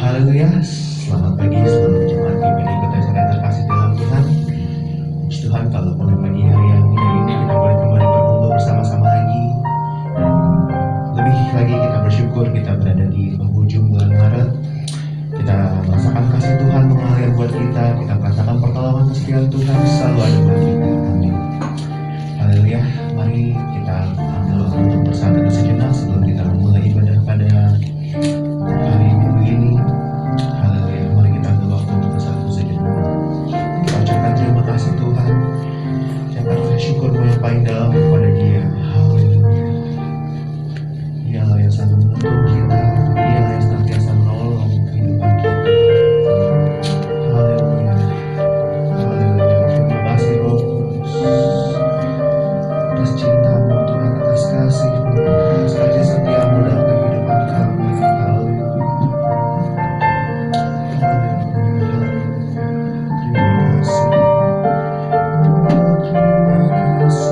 Haleluya, selamat pagi seluruh jemaat GPI Kota Sera terkasih dalam Tuhan. Puji Tuhan, kalau pada pagi hari yang indah ini kita boleh kembali berkumpul bersama-sama lagi. Lebih lagi kita bersyukur kita berada di penghujung bulan Maret. Kita merasakan kasih Tuhan mengalir buat kita merasakan pertolongan kesetiaan Tuhan selalu ada buat kita. Amin. Haleluya, mari kita ambil waktu untuk bersatu sejenak sebelum kita memulai ibadah pada hari minggu ini. Haleluya, mari kita ambil waktu untuk bersatu sejenak. Kita ucapkan terima kasih Tuhan, ucapkan syukurmu yang paling dalam kepada Dia. Haleluya, Dialah yang selalu menuntun kita, Dialah yang senantiasa menolong kehidupan kita. Haleluya, haleluya, terima kasih Roh Kudus atas cintamu Tuhan, atas kasih-Mu, atas kasih setiamu dalam kehidupan kami. Haleluya, haleluya, terima kasih, terima kasih.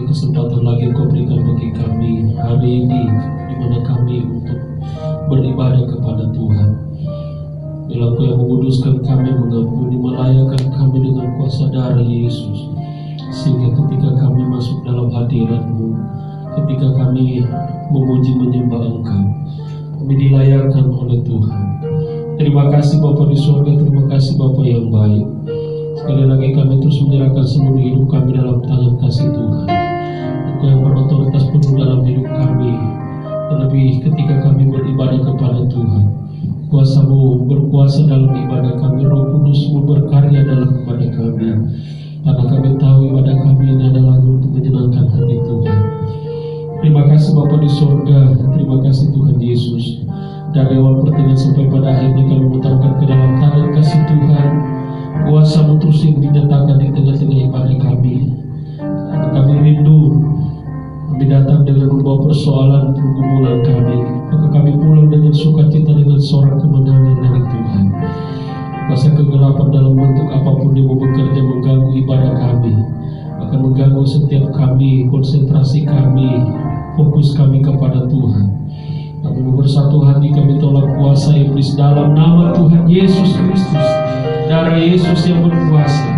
Kesempatan lagi Engkau berikan bagi kami hari ini, di mana kami untuk beribadah kepada Tuhan. Bila Engkau yang menguduskan kami, mengampuni, melayakan kami dengan kuasa darah Yesus, sehingga ketika kami masuk dalam hadirat-Mu, ketika kami memuji menyembah Engkau, kami dilayarkan oleh Tuhan. Terima kasih Bapa di surga, terima kasih Bapa yang baik. Sekali lagi kami terus menyerahkan seluruh hidup kami dalam tangan kasih Tuhan. Engkau yang berotoritas penuh dalam hidup kami, terlebih ketika kami beribadah kepada Tuhan. Kuasa-Mu berkuasa dalam ibadah kami, Roh Kudus-Mu berkarya dalam ibadah kami, karena kami tahu ibadah kami ini adalah untuk menyenangkan hati Tuhan. Terima kasih Bapa di surga, terima kasih Tuhan Yesus. Dari awal pertengahan sampai pada akhirnya kami memutarkan ke dalam tangan kasih Tuhan. Kuasa-Mu terus yang dinyatakan di tengah-tengah ibadah kami. Karena kami rindu, kami datang dengan membawa persoalan pergumulan kami, maka kami pulang dengan sukacita dengan sorak kemenangan dari Tuhan. Kuasa kegelapan dalam bentuk apapun yang bekerja mengganggu ibadah kami, akan mengganggu setiap kami, konsentrasi kami, fokus kami kepada Tuhan. Kami bersatu hati, kami tolak kuasa iblis dalam nama Tuhan Yesus Kristus. Darah Yesus yang berkuasa.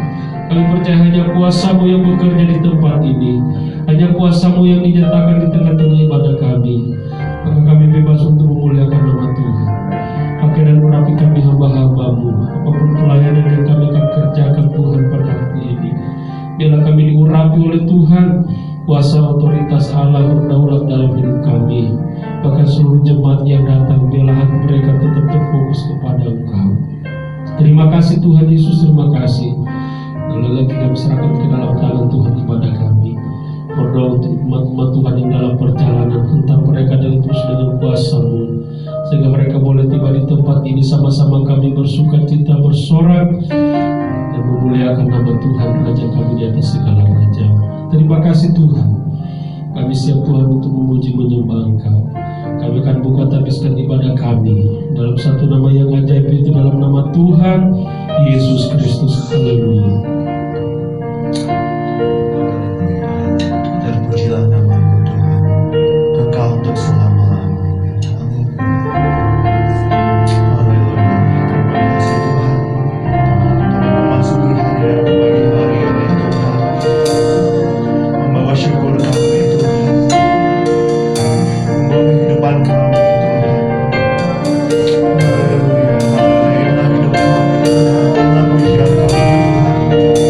Kami percaya hanya kuasa-Mu yang bekerja di tempat ini, hanya kuasa-Mu yang dinyatakan di tengah-tengah ibadah kami. Maka kami bebas untuk memuliakan nama Tuhan. Pakai dan merapi kami hamba-hamba-Mu, apapun pelayanan yang kami akan kerjakan Tuhan pada hari ini, biarlah kami diurapi oleh Tuhan. Kuasa otoritas Allah berdaulat dalam hidup kami. Bahkan seluruh jemaat yang datang, biarlah hati mereka tetap terfokus kepada Engkau. Terima kasih Tuhan Yesus, terima kasih. Lalu lagi kami serahkan ke dalam tangan Tuhan ibadah kami. Berdoa untuk umat-umat Tuhan yang dalam perjalanan, hentar mereka terus dengan kuasa-Mu, sehingga mereka boleh tiba di tempat ini sama-sama kami bersukacita, bersorak, dan memuliakan nama Tuhan, Raja kami di atas segala raja. Terima kasih Tuhan. Kami siap Tuhan untuk memuji menyembah Engkau. Kami akan buka tabiskan ibadah kami dalam satu nama yang ajaib, itu dalam nama Tuhan Yesus Kristus. Haleluya. Terpujilah nama-Mu Tuhan, Engkau untuk selama-lamanya. Haleluya. Terima kasih Tuhan. Kami memasuki hari dan pagi hari ini Tuhan, membawa syukur kami Tuhan, membawa kehidupan kami Tuhan. Haleluya. Haleluya. Hidup kami Tuhan, inilah pujian kami Tuhan.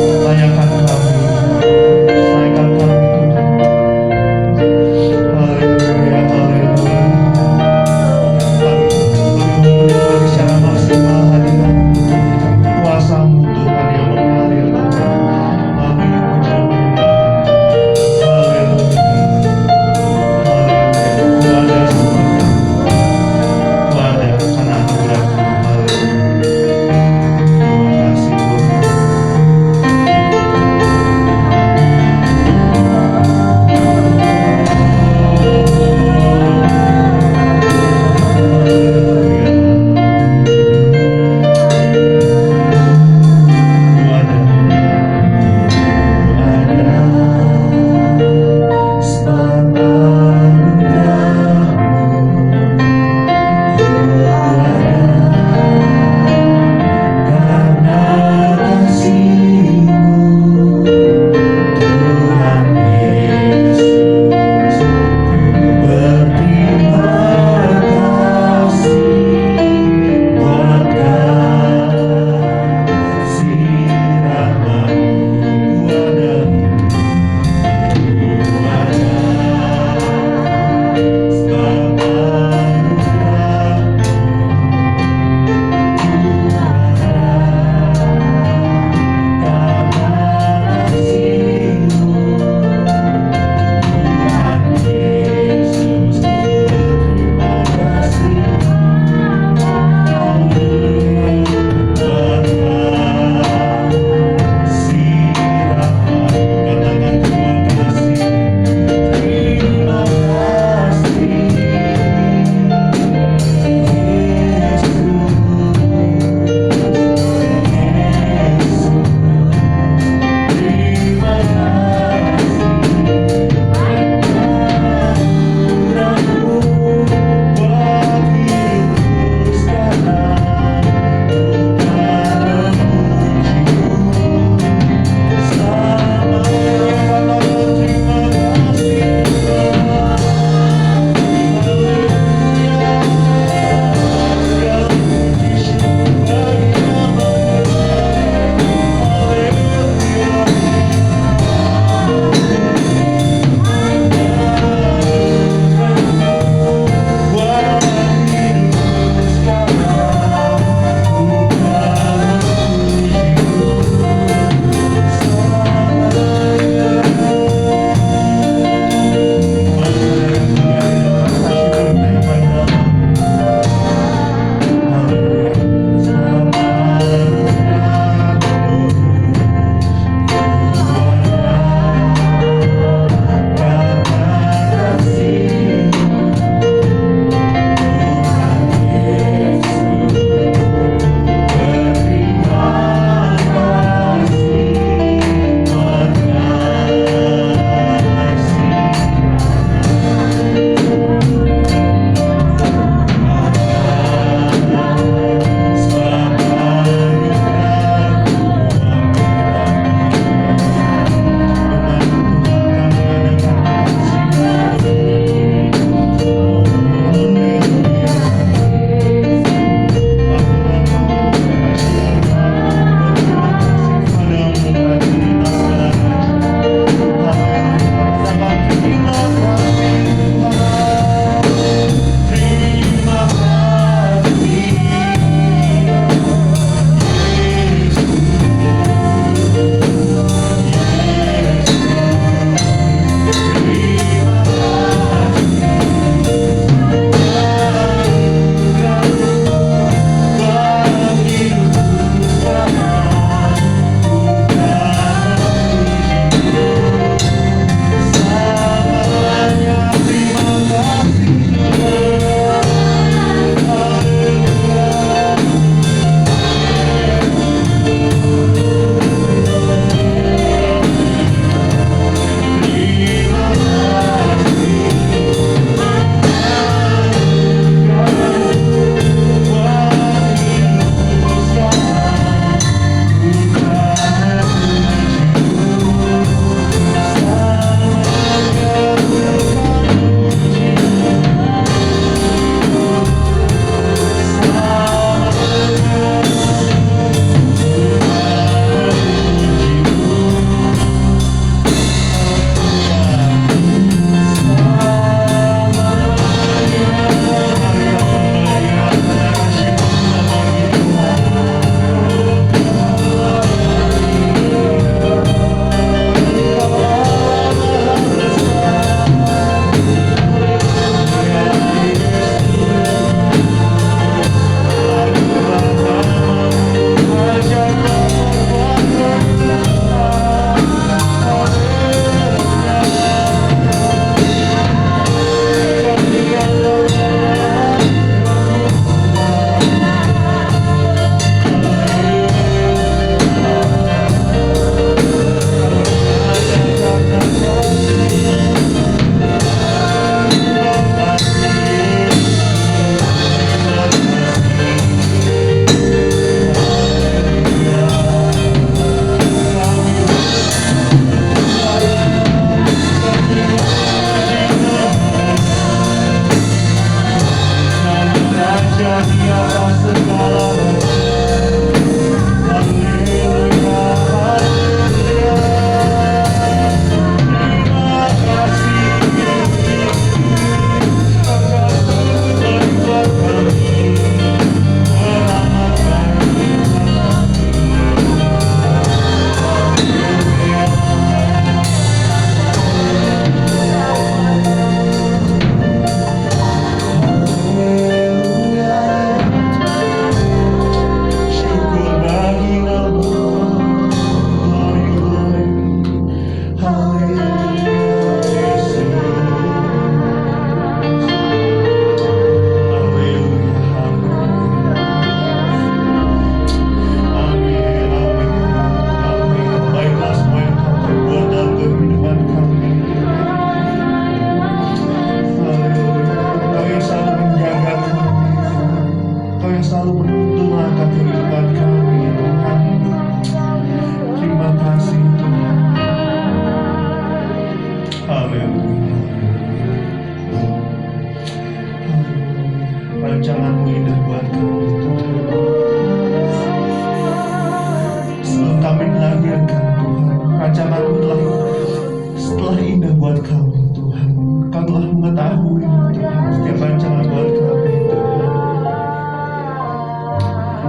buat kami Tuhan. Kau telah mengetahui Tuhan setiap rancangan buat kami Tuhan,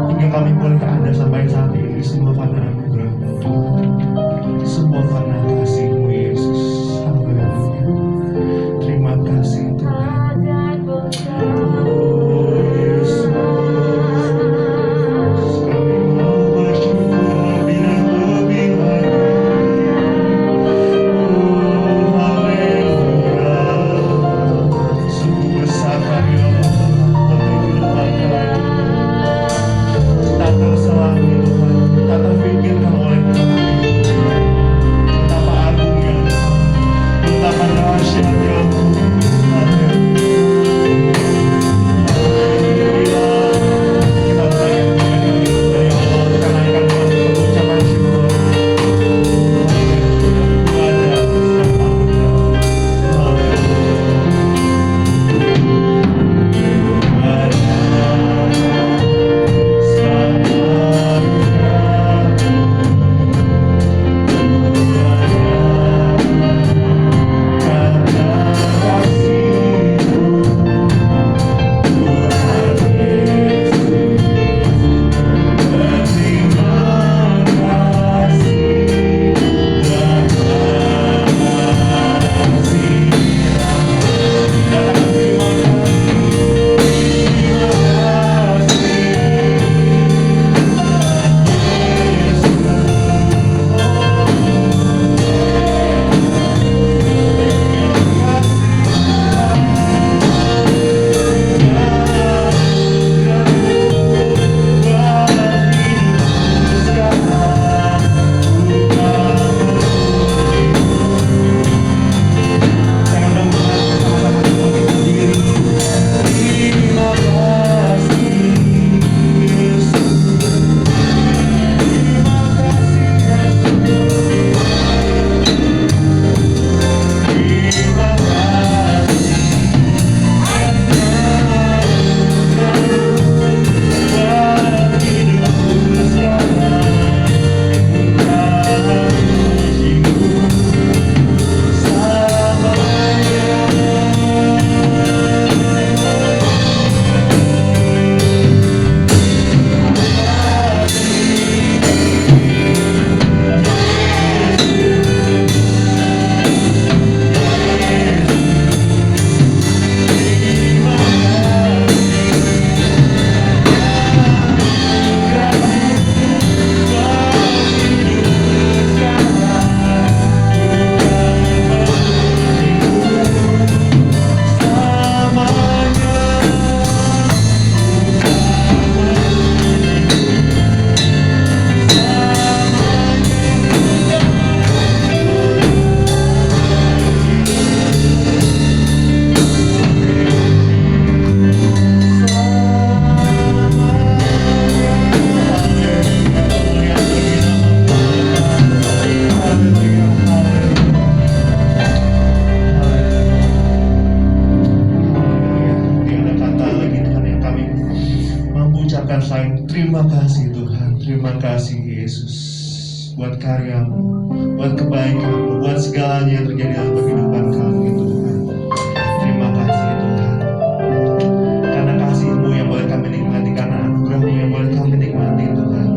hingga kami boleh ada sampai saat ini. Semua karena anugerah-Mu Tuhan, semua karena kasih-Mu Yesus. Haleluya. Terima kasih Tuhan. Oh Yesus, kami mau bersyukur lebih dan lebih lagi. Oh haleluya. Sungguh besar karya dalam kehidupan kami. Tak terselami Tuhan, tak terpikirkan oleh kami. Betapa agungnya, betapa dahsyatnya. Kita menaikkan diri dari Allah, kita naikkan pengucapan syukur. Terima kasih Tuhan, terima kasih Yesus buat karya-Mu, buat kebaikan-Mu, buat segalanya yang terjadi dalam kehidupan kami Tuhan. Terima kasih Tuhan, karena kasih-Mu yang boleh kami nikmati, karena anugerah-Mu yang boleh kami nikmati Tuhan.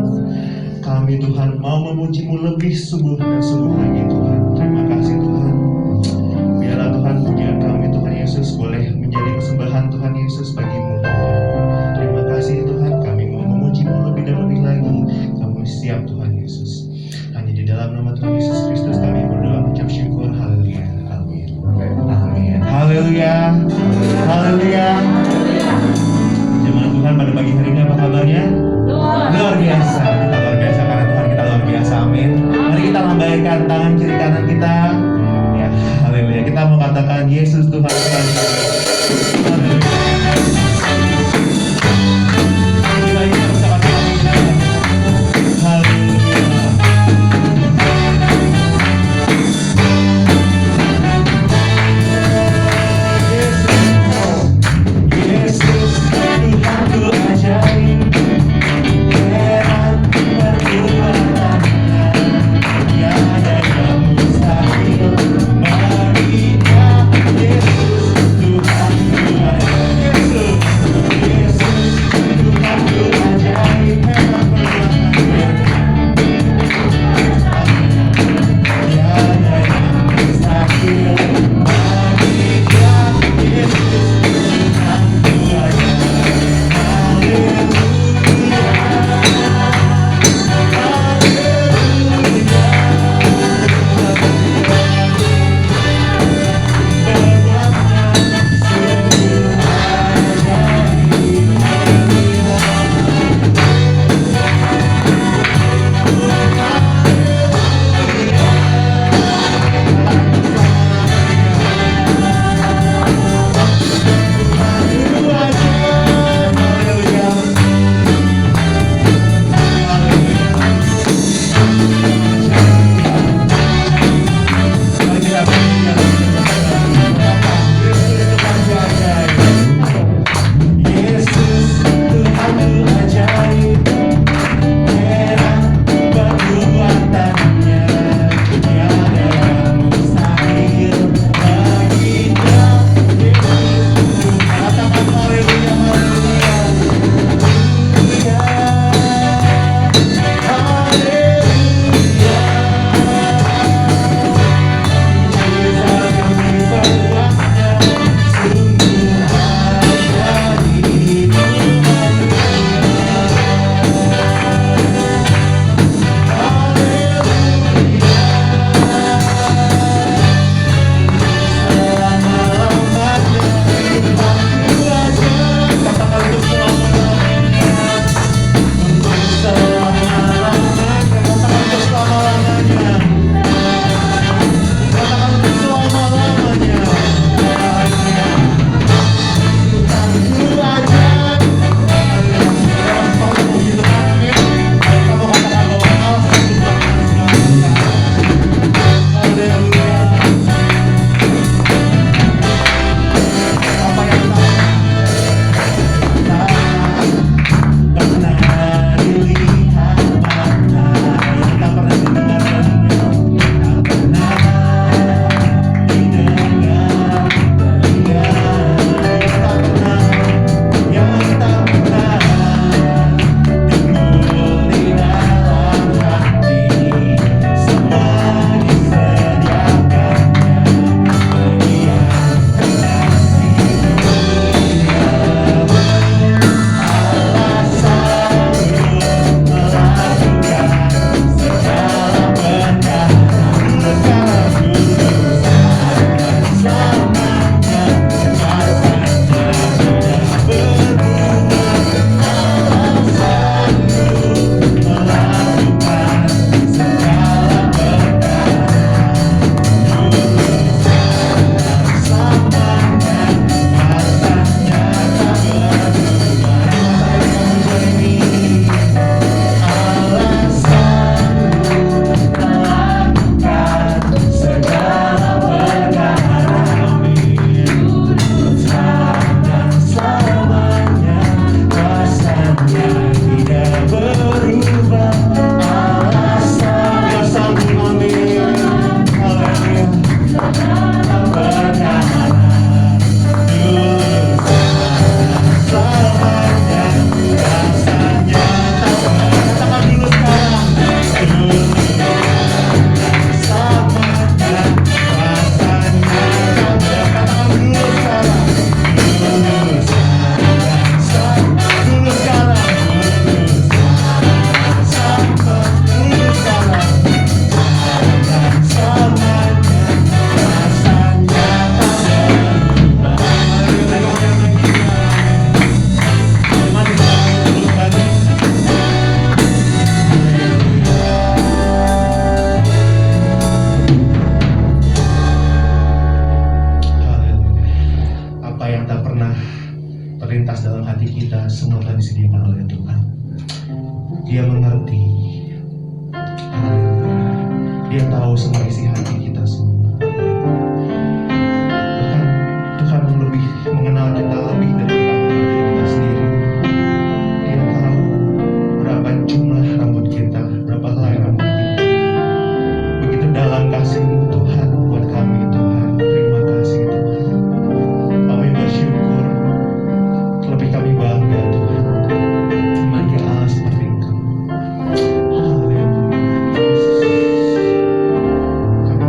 Kami Tuhan mau memuji-Mu lebih sungguh dan sungguh lagi Tuhan. Terima kasih Tuhan. Biarlah Tuhan pujian kami Tuhan Yesus boleh menjadi persembahan Tuhan Yesus bagi-Mu. Terima kasih Tuhan, kami mau memuji-Mu lebih dan lebih lagi. Kami siap Tuhan Yesus. Hanya di dalam nama Tuhan Yesus Kristus kami berdoa mengucap syukur. Haleluya. Amin. Amin. Haleluya. Haleluya. Jemaat Tuhan pada pagi hari ini apa kabarnya? Luar biasa. Kita luar biasa karena Tuhan kita luar biasa. Amin. Mari kita lambaikan tangan kiri kanan kita. Ya, haleluya. Kita mau katakan Yesus Tuhan. Haleluya. Mari keras dalam hati kita, semua telah disediakan oleh Tuhan. Dia mengerti. Haleluya. Dia tahu semua isi hati kita semua. Bahkan Tuhan lebih mengenal kita lebih dari kita sendiri. Dia tahu berapa jumlah rambut kita, berapa helai rambut kita. Begitu dalam kasih-Mu Tuhan buat kami Tuhan. Terima kasih Tuhan. Kami bersyukur, terlebih kami bangga Tuhan. Memiliki Allah seperti Engkau. Haleluya. Kami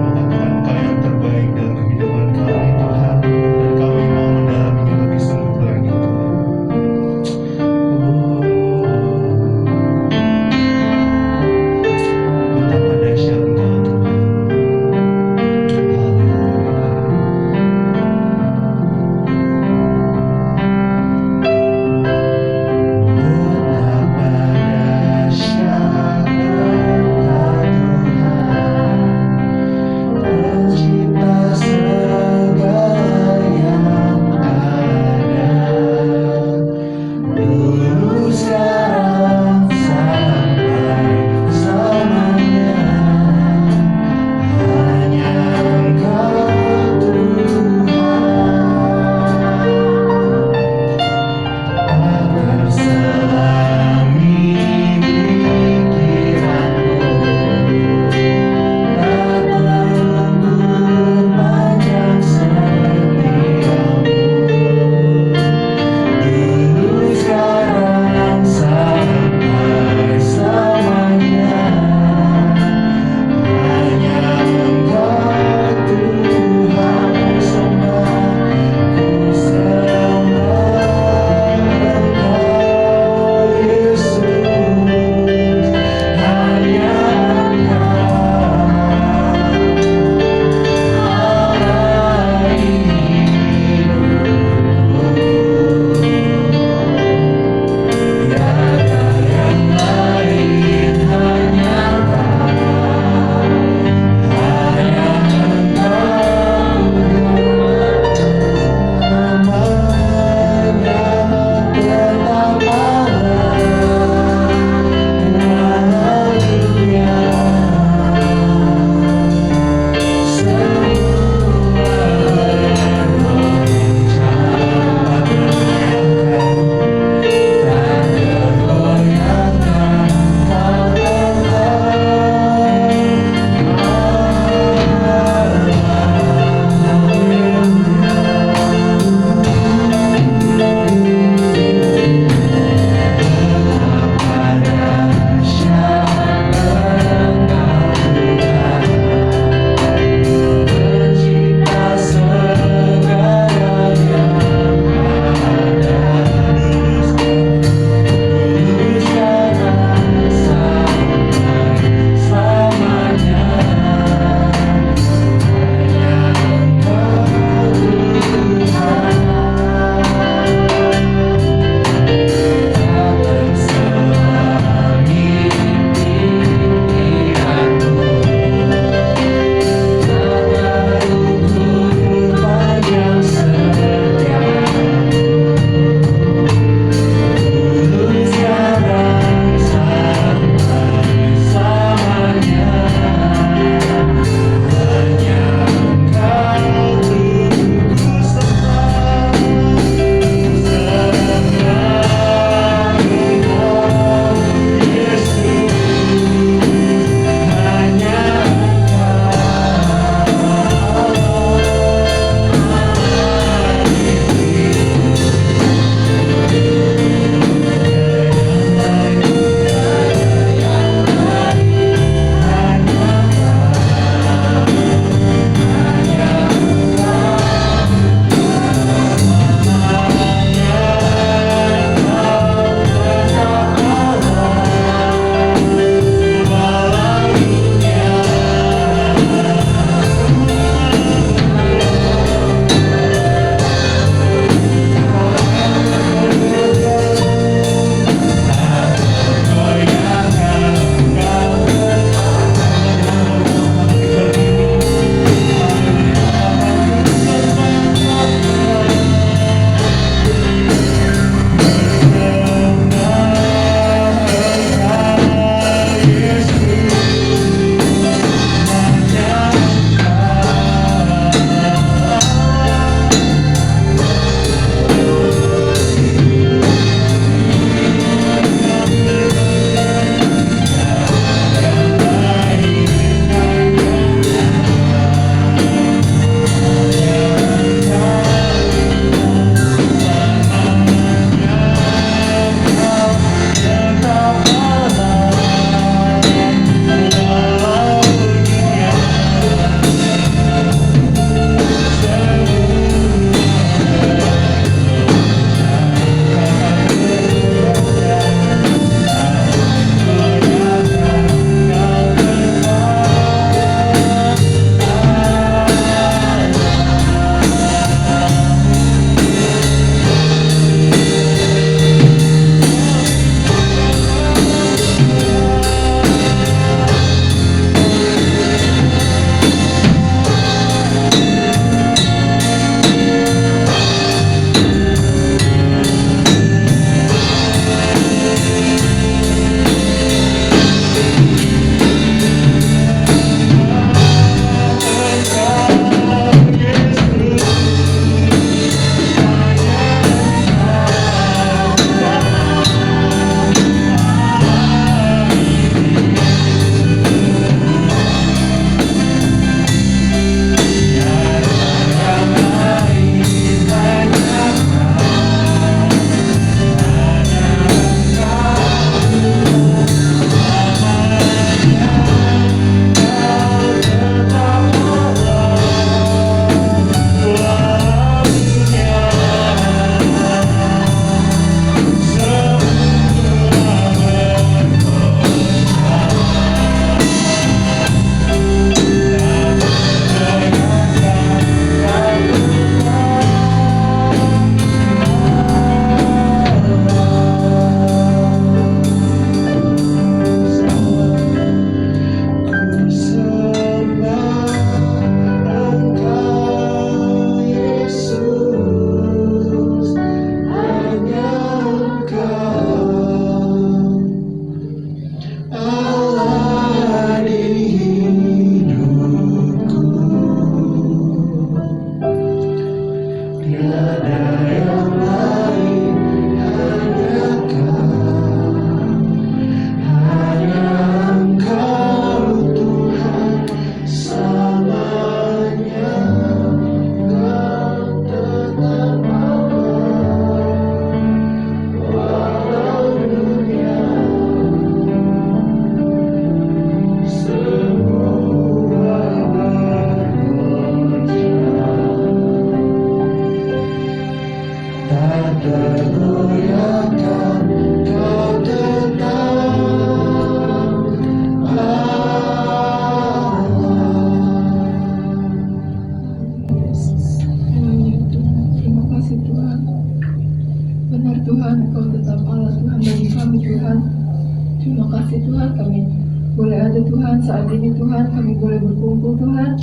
kasih Tuhan, kami boleh ada Tuhan saat ini Tuhan, kami boleh berkumpul Tuhan.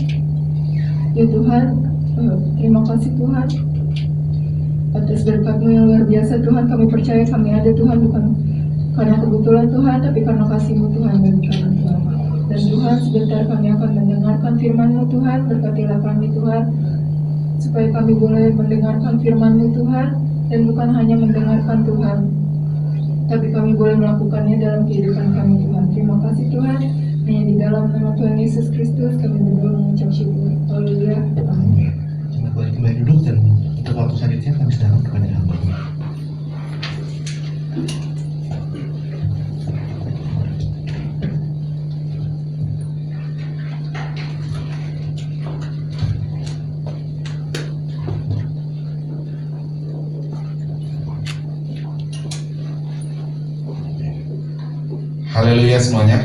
Ya Tuhan, terima kasih Tuhan atas berkat-Mu yang luar biasa Tuhan. Kami percaya kami ada Tuhan bukan karena kebetulan Tuhan, tapi karena kasih-Mu Tuhan bagi kami Tuhan. Dan Tuhan, sebentar kami akan mendengarkan firman-Mu Tuhan. Berkatilah kami Tuhan, supaya kami boleh mendengarkan firman-Mu Tuhan, dan bukan hanya mendengarkan Tuhan, tapi kami boleh melakukannya dalam kehidupan kami Tuhan. Terima kasih Tuhan. Hanya di dalam nama Tuhan Yesus Kristus kami berdoa mengucap syukur. Haleluya. Amin. Jemaat boleh kembali duduk, dan untuk waktu selanjutnya kami serahkan kepada hamba. Haleluya semuanya.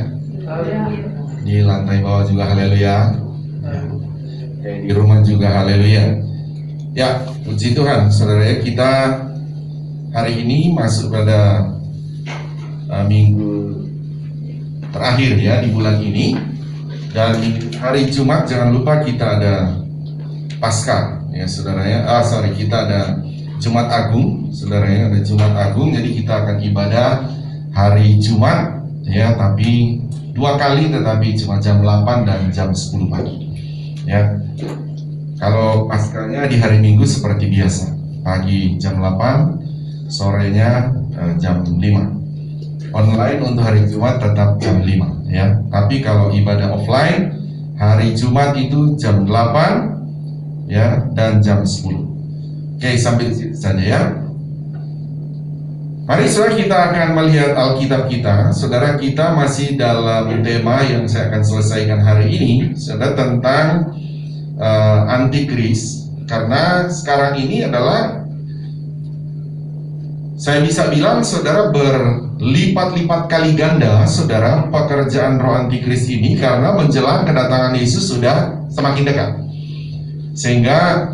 Di lantai bawah juga haleluya. Yang di rumah juga haleluya. Ya, puji Tuhan, saudara ya, kita hari ini masuk pada minggu terakhir ya di bulan ini. Dan hari Jumat jangan lupa kita ada Paskah ya saudara ya. Kita ada Jumat Agung, saudara ya, ada Jumat Agung. Jadi kita akan ibadah hari Jumat ya, tapi 2 kali, tetapi cuma jam 8 dan jam 10 pagi ya. Kalau Paskahnya di hari Minggu seperti biasa, pagi jam 8, sorenya jam 5. Online untuk hari Jumat tetap jam 5 ya. Tapi kalau ibadah offline hari Jumat itu jam 8 ya, dan jam 10. Oke, sampai situ saja ya. Mari saudara, kita akan melihat Alkitab kita. Saudara, kita masih dalam tema yang saya akan selesaikan hari ini, saudara, tentang antikris. Karena sekarang ini adalah, saya bisa bilang saudara, berlipat-lipat kali ganda saudara pekerjaan roh antikris ini, karena menjelang kedatangan Yesus sudah semakin dekat. Sehingga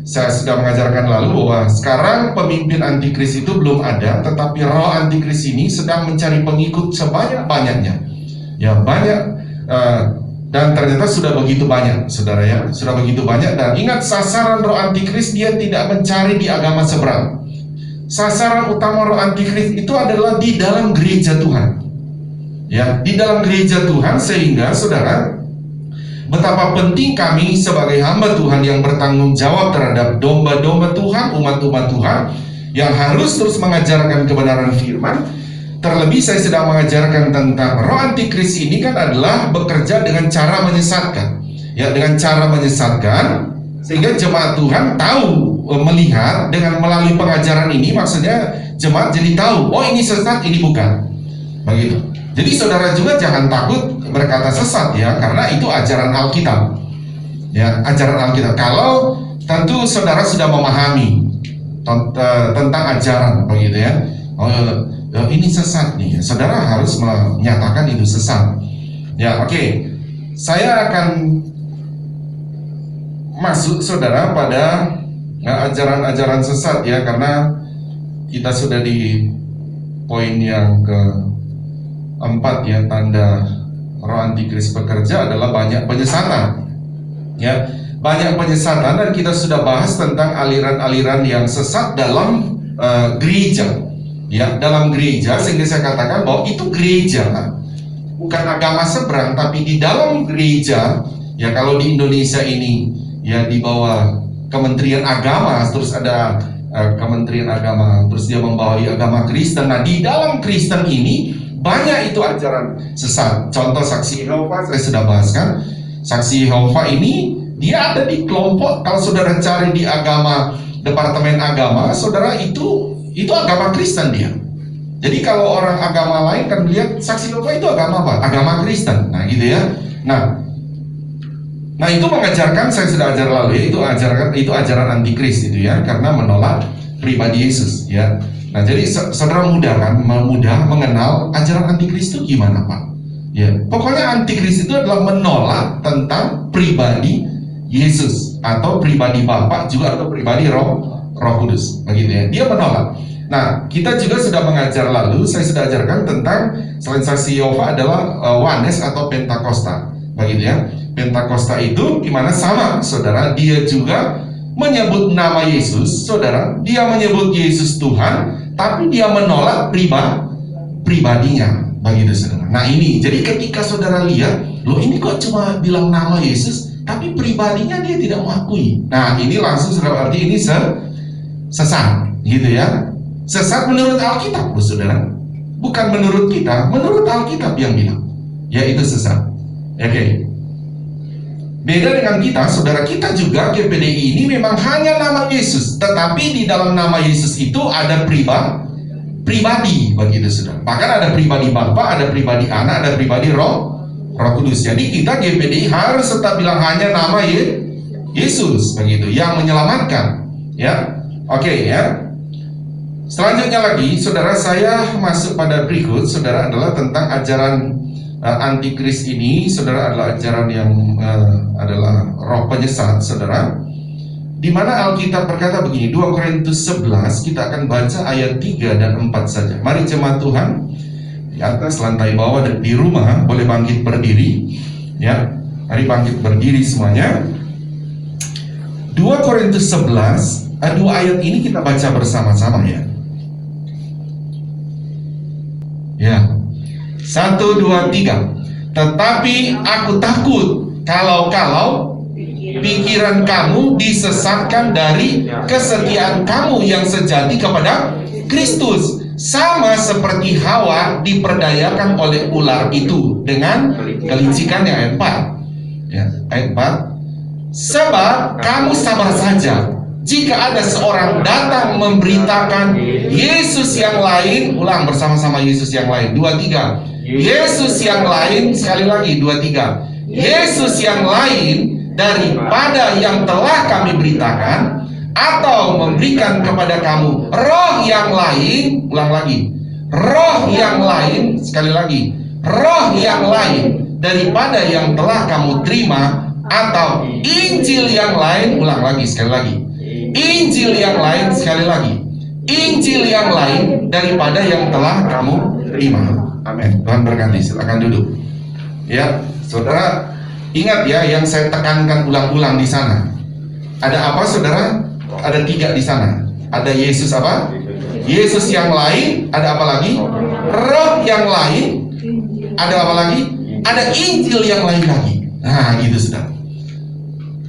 saya sudah mengajarkan lalu bahwa sekarang pemimpin antikris itu belum ada, tetapi roh antikris ini sedang mencari pengikut sebanyak-banyaknya. Ya, banyak, dan ternyata sudah begitu banyak, saudara ya, sudah begitu banyak. Dan ingat, sasaran roh antikris dia tidak mencari di agama seberang. Sasaran utama roh antikris itu adalah di dalam gereja Tuhan. Ya, di dalam gereja Tuhan, sehingga saudara, betapa penting kami sebagai hamba Tuhan yang bertanggung jawab terhadap domba-domba Tuhan, umat-umat Tuhan, yang harus terus mengajarkan kebenaran firman. Terlebih saya sedang mengajarkan tentang roh antikris ini kan adalah bekerja dengan cara menyesatkan. Ya, dengan cara menyesatkan, sehingga jemaat Tuhan tahu, melihat dengan melalui pengajaran ini, maksudnya jemaat jadi tahu, oh ini sesat, ini bukan. Begitu. Jadi saudara juga jangan takut berkata sesat ya, karena itu ajaran Alkitab. Ya, ajaran Alkitab. Kalau tentu saudara sudah memahami tentang ajaran begitu ya. Oh, ini sesat nih. Saudara harus menyatakan itu sesat. Ya, oke. Saya akan masuk saudara pada ajaran-ajaran sesat ya, karena kita sudah di poin yang keempat ya, tanda roh antikris bekerja adalah banyak penyesatan. Ya, banyak penyesatan, dan kita sudah bahas tentang aliran-aliran yang sesat dalam gereja. Ya, dalam gereja, sehingga saya katakan bahwa itu gereja bukan agama seberang, tapi di dalam gereja. Ya, kalau di Indonesia ini ya di bawah Kementerian Agama, terus ada Kementerian Agama, terus dia membawahi agama Kristen. Nah, di dalam Kristen ini banyak itu ajaran sesat. Contoh saksi Yehova saya sudah bahas kan. Saksi Yehova ini dia ada di kelompok, kalau saudara cari di agama, Departemen Agama, saudara, itu agama Kristen dia. Jadi kalau orang agama lain kan melihat saksi Yehova itu agama apa? Agama Kristen. Nah, gitu ya. Nah itu mengajarkan, saya sudah ajar lalu ya, itu ajaran antikris itu ya, karena menolak pribadi Yesus ya. Nah, jadi saudara mudah mengenal ajaran antikris itu gimana Pak? Ya, pokoknya antikris itu adalah menolak tentang pribadi Yesus atau pribadi Bapa juga, atau pribadi Roh Kudus, begitu ya. Dia menolak. Nah, kita juga sudah mengajar lalu, saya sudah ajarkan tentang selain saksi Yehova adalah Wanes atau Pentakosta, begitu ya. Pentakosta itu dimana sama, saudara, dia juga menyebut nama Yesus, saudara, dia menyebut Yesus Tuhan, tapi dia menolak pribadinya, begitu saudara. Nah ini, jadi ketika saudara lihat, loh ini kok cuma bilang nama Yesus, tapi pribadinya dia tidak mengakui. Nah ini langsung saudara, arti ini sesat, gitu ya. Sesat menurut Alkitab, saudara, bukan menurut kita, menurut Alkitab yang bilang, yaitu sesat. Oke. Beda dengan kita, saudara, kita juga GPDI ini memang hanya nama Yesus, tetapi di dalam nama Yesus itu ada pribadi, begitu saudara. Bahkan ada pribadi Bapa, ada pribadi Anak, ada pribadi Roh Kudus. Jadi kita GPDI harus tetap bilang hanya nama Yesus, begitu, yang menyelamatkan, ya. Oke, ya. Selanjutnya lagi, saudara, saya masuk pada berikut, saudara, adalah tentang ajaran antikris ini, saudara, adalah ajaran yang adalah roh penyesat, saudara. Di mana Alkitab berkata begini, 2 Korintus 11, kita akan baca ayat 3 dan 4 saja. Mari jemaat Tuhan, di atas lantai bawah dan di rumah boleh bangkit berdiri, ya. Mari bangkit berdiri semuanya. 2 Korintus 11, dua ayat ini kita baca bersama-sama, ya. Ya. 1, 2, 3. Tetapi aku takut kalau pikiran kamu disesatkan dari kesetiaan kamu yang sejati kepada Kristus, sama seperti Hawa diperdayakan oleh ular itu dengan kelicikannya. Ayat 4, ya, ayat 4. Sebab kamu sabar saja jika ada seorang datang memberitakan Yesus yang lain. Ulang bersama-sama, Yesus yang lain. 2, 3. Yesus yang lain, sekali lagi, 2, 3. Yesus yang lain daripada yang telah kami beritakan, atau memberikan kepada kamu roh yang lain. Ulang lagi, roh yang lain, sekali lagi, roh yang lain daripada yang telah kamu terima, atau Injil yang lain. Ulang lagi, sekali lagi, Injil yang lain, sekali lagi, Injil yang lain daripada yang telah kamu terima. Amin. Tuhan berkati. Silakan duduk. Ya, saudara, ingat ya yang saya tekankan ulang-ulang di sana. Ada apa, saudara? Ada 3 di sana. Ada Yesus apa? Yesus yang lain. Ada apa lagi? Roh yang lain. Ada apa lagi? Ada Injil yang lain lagi. Nah, gitu saudara.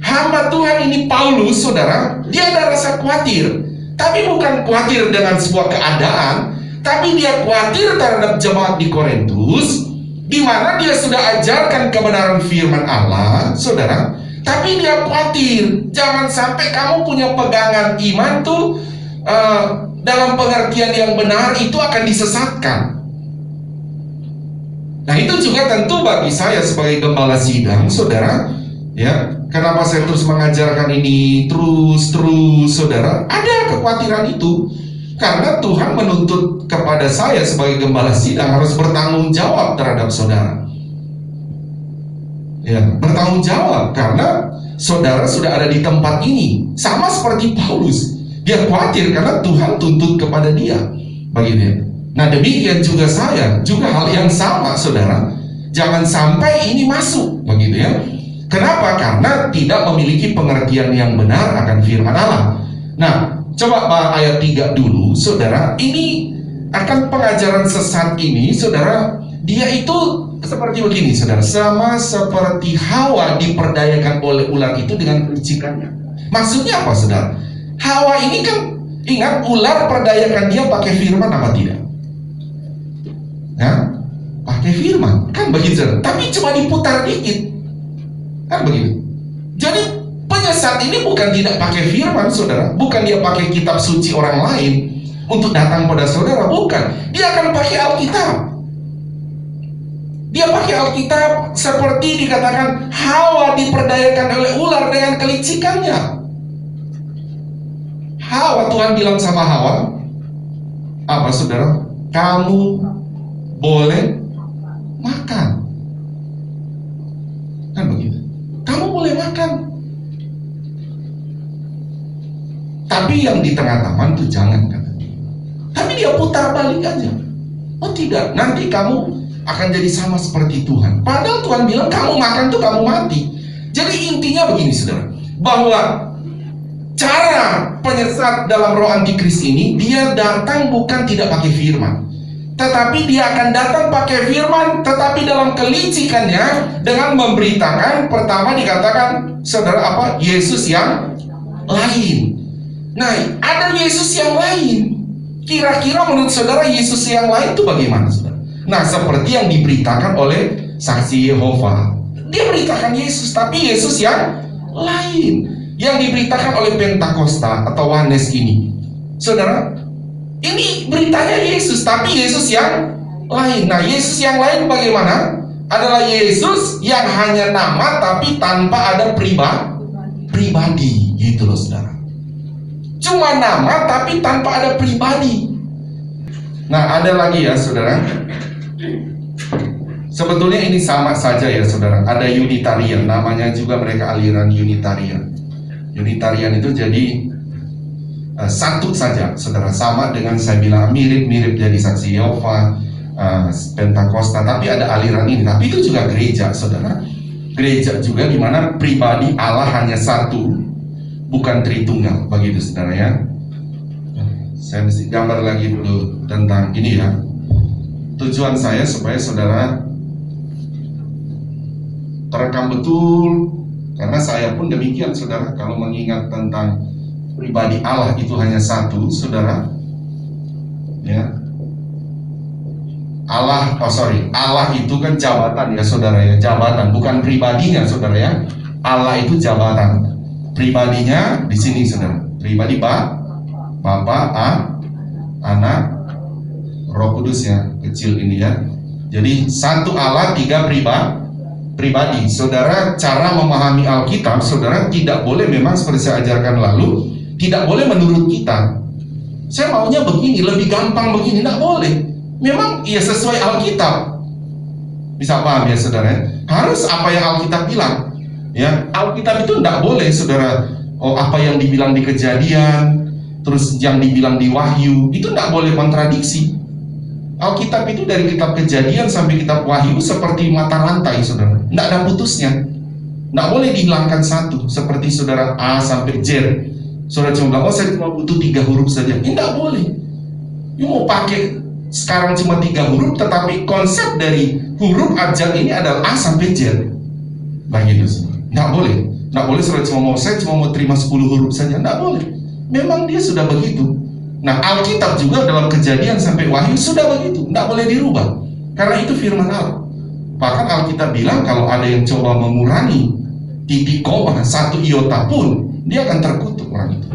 Hamba Tuhan ini Paulus, saudara, dia ada rasa khawatir. Tapi bukan khawatir dengan sebuah keadaan, tapi dia khawatir terhadap jemaat di Korintus, di mana dia sudah ajarkan kebenaran firman Allah, saudara. Tapi dia khawatir, jangan sampai kamu punya pegangan iman tuh dalam pengertian yang benar itu akan disesatkan. Nah itu juga tentu bagi saya sebagai gembala sidang, saudara. Ya, kenapa saya terus mengajarkan ini terus, saudara? Ada kekhawatiran itu. Karena Tuhan menuntut kepada saya sebagai gembala sidang harus bertanggung jawab terhadap saudara. Ya, bertanggung jawab karena saudara sudah ada di tempat ini. Sama seperti Paulus, dia khawatir karena Tuhan tuntut kepada dia. Begitu. Nah demikian juga saya, juga hal yang sama, saudara. Jangan sampai ini masuk, begitu ya. Kenapa? Karena tidak memiliki pengertian yang benar akan firman Allah. Nah, coba ayat 3 dulu, saudara. Ini akan pengajaran sesat ini, saudara. Dia itu seperti begini, saudara. Sama seperti Hawa diperdayakan oleh ular itu dengan kelicikannya. Maksudnya apa, saudara? Hawa ini kan, ingat, ular perdayakan dia pakai firman apa tidak? Nah, pakai firman, kan begitu, saudara. Tapi cuma diputar dikit, kan begitu. Jadi penyesat ini bukan tidak pakai firman, saudara. Bukan dia pakai kitab suci orang lain untuk datang pada saudara, bukan. Dia akan pakai Alkitab. Dia pakai Alkitab seperti dikatakan Hawa diperdayakan oleh ular dengan kelicikannya. Hawa, Tuhan bilang sama Hawa, apa, saudara? Kamu boleh makan, kan begitu. Kamu boleh makan, tapi yang di tengah taman itu jangan, kan. Tapi dia putar balik aja. Oh tidak, nanti kamu akan jadi sama seperti Tuhan. Padahal Tuhan bilang kamu makan tuh kamu mati. Jadi intinya begini saudara, bahwa cara penyesat dalam roh antikris ini, dia datang bukan tidak pakai firman, tetapi dia akan datang pakai firman, tetapi dalam kelicikannya dengan memberitakan, pertama dikatakan saudara apa? Yesus yang lain. Nah, ada Yesus yang lain. Kira-kira menurut saudara Yesus yang lain itu bagaimana saudara? Nah, seperti yang diberitakan oleh saksi Yehova. Dia beritakan Yesus, tapi Yesus yang lain. Yang diberitakan oleh Pentakosta atau Wanes ini, saudara, ini beritanya Yesus, tapi Yesus yang lain. Nah, Yesus yang lain bagaimana? Adalah Yesus yang hanya nama tapi tanpa ada pribadi, gitu loh saudara. Cuma nama tapi tanpa ada pribadi. Nah, ada lagi ya saudara. Sebetulnya ini sama saja ya saudara. Ada Unitarian, namanya juga mereka aliran Unitarian. Unitarian itu jadi satu saja saudara, sama dengan saya bilang mirip-mirip jadi saksi Yehova, Pentakosta, tapi ada aliran ini. Tapi itu juga gereja saudara. Gereja juga di mana pribadi Allah hanya satu, bukan Tritunggal, begitu saudara ya. Saya mesti gambar lagi dulu tentang ini ya. Tujuan saya supaya saudara terekam betul, karena saya pun demikian saudara. Kalau mengingat tentang pribadi Allah itu hanya satu saudara ya. Allah itu kan jabatan ya saudara ya, jabatan, bukan pribadinya saudara ya. Allah itu jabatan, pribadinya di sini saudara. Pribadi Bapa, Anak, Roh Kudus ya, kecil ini ya. Jadi satu Allah, tiga pribadi. Saudara, cara memahami Alkitab saudara tidak boleh, memang seperti saya ajarkan lalu, tidak boleh menurut kita. Saya maunya begini, lebih gampang begini, tidak boleh. Memang ya sesuai Alkitab. Bisa paham ya saudara? Harus apa yang Alkitab bilang. Ya, Alkitab itu tidak boleh saudara. Oh, apa yang dibilang di Kejadian, terus yang dibilang di Wahyu, itu tidak boleh kontradiksi. Alkitab itu dari kitab Kejadian sampai kitab Wahyu seperti mata rantai saudara, tidak ada putusnya. Tidak boleh dihilangkan satu, seperti saudara A sampai Z. Saudara cuma bilang, oh saya cuma butuh 3 huruf saja. Tidak boleh. You mau pakai sekarang cuma 3 huruf, tetapi konsep dari huruf abjad ini adalah A sampai Z. Begitu saudara. Tidak boleh. Tidak boleh saudara saya cuma mau terima 10 huruf saja. Tidak boleh. Memang dia sudah begitu. Nah, Alkitab juga dalam Kejadian sampai Wahyu sudah begitu, tidak boleh dirubah, karena itu firman Allah. Bahkan Alkitab bilang kalau ada yang coba mengurangi titik koma 1 iota pun, dia akan terkutuk orang itu.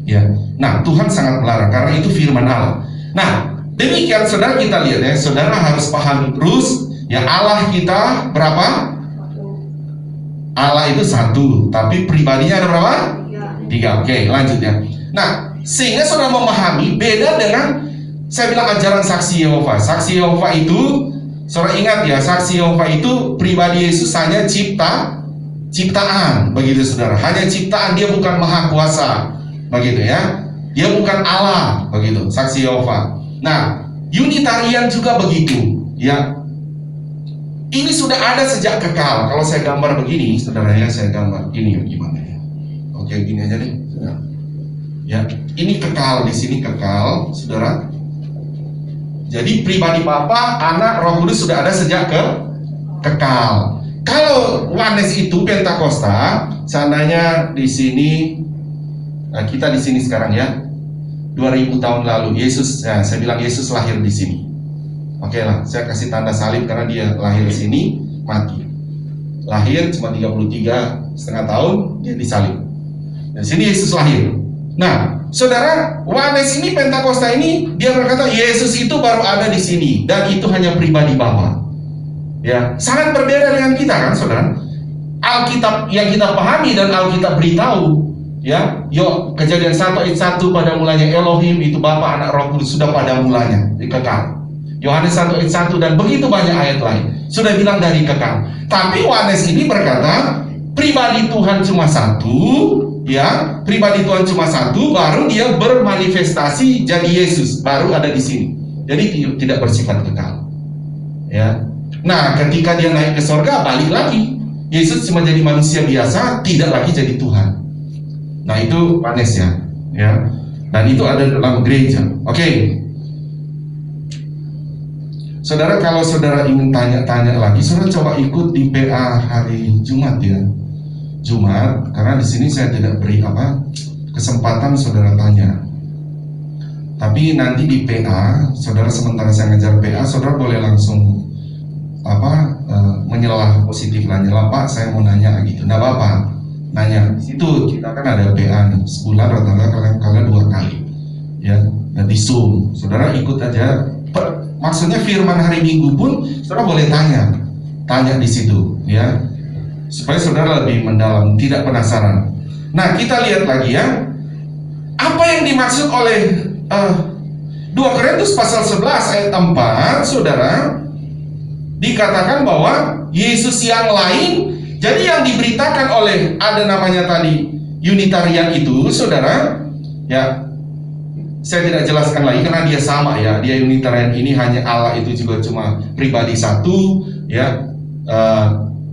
Ya, nah Tuhan sangat melarang karena itu firman Allah. Nah, demikian saudara, kita lihat ya, saudara harus pahami terus ya, Allah kita berapa? Allah itu satu, tapi pribadinya ada berapa? 3. Oke, lanjut ya. Nah, sehingga saudara memahami beda dengan saya bilang ajaran saksi Yehova. Saksi Yehova itu, saudara ingat ya, saksi Yehova itu pribadi Yesus hanya ciptaan, begitu saudara. Hanya ciptaan, dia bukan maha kuasa, begitu ya. Dia bukan Allah, begitu saksi Yehova. Nah, Unitarian juga begitu, ya. Ini sudah ada sejak kekal. Kalau saya gambar begini, saudara ya, saya gambar ini gimana ya? Oke, gini aja deh, saudara. Ya, ini kekal, di sini kekal, saudara. Jadi pribadi Bapa, Anak, Roh Kudus sudah ada sejak kekal. Kalau Wanes itu Pentakosta, seandainya di sini, nah kita di sini sekarang ya, 2000 tahun lalu Yesus, ya, saya bilang Yesus lahir di sini. Oke lah, saya kasih tanda salib karena dia lahir di sini, mati. Lahir cuma 33,5 tahun, dia disalib. Di sini Yesus lahir. Nah, saudara, Wanes ini Pentakosta ini dia berkata Yesus itu baru ada di sini dan itu hanya pribadi Bapa. Ya, sangat berbeda dengan kita kan, saudara. Alkitab yang kita pahami dan Alkitab beritahu, ya, Kejadian 1 ayat 1 pada mulanya Elohim itu Bapa, Anak, Roh Kudus sudah pada mulanya kekal. Yohanes 1 ayat 1 dan begitu banyak ayat lain sudah bilang dari kekal. Tapi Wanes ini berkata pribadi Tuhan cuma satu, ya, pribadi Tuhan cuma satu, baru dia bermanifestasi jadi Yesus, baru ada di sini. Jadi tidak bersifat kekal. Ya. Nah, ketika dia naik ke sorga, balik lagi. Yesus cuma jadi manusia biasa, tidak lagi jadi Tuhan. Nah, itu panes ya. Dan itu ada dalam gereja. Oke. Saudara, kalau saudara ingin tanya-tanya lagi, saudara coba ikut di PA hari Jumat ya. Jumat, karena di sini saya tidak beri kesempatan saudara tanya. Tapi nanti di PA, saudara sementara saya ngajar PA, saudara boleh langsung menyelah positif lah, nyela, Pak, saya mau nanya gitu. Nah, Bapak nanya di situ, kita kan ada PA nih, sebulan rata-rata kalian 2 kali, ya. Dan di Zoom, saudara ikut aja. Maksudnya firman hari Minggu pun saudara boleh tanya di situ, ya, supaya saudara lebih mendalam, tidak penasaran. Nah, kita lihat lagi ya, apa yang dimaksud oleh 2 Korintus pasal 11 ayat 4, saudara, dikatakan bahwa Yesus yang lain. Jadi yang diberitakan oleh, ada namanya tadi Unitarian itu, saudara, ya, saya tidak jelaskan lagi karena dia sama ya. Dia Unitarian ini hanya Allah itu juga cuma pribadi satu, ya.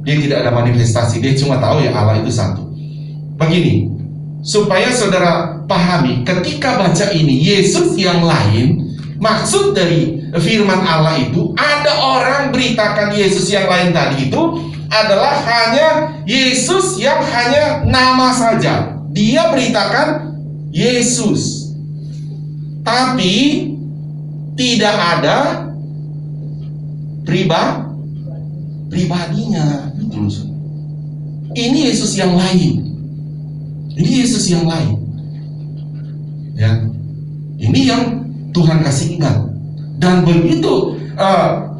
Dia tidak ada manifestasi, dia cuma tahu ya Allah itu satu. Begini, supaya saudara pahami, ketika baca ini Yesus yang lain, maksud dari firman Allah itu, ada orang beritakan Yesus yang lain tadi itu adalah hanya Yesus yang hanya nama saja. Dia beritakan Yesus, tapi tidak ada pribadinya. Ini Yesus yang lain. Ini Yesus yang lain. Ya, ini yang Tuhan kasih ingat. Dan begitu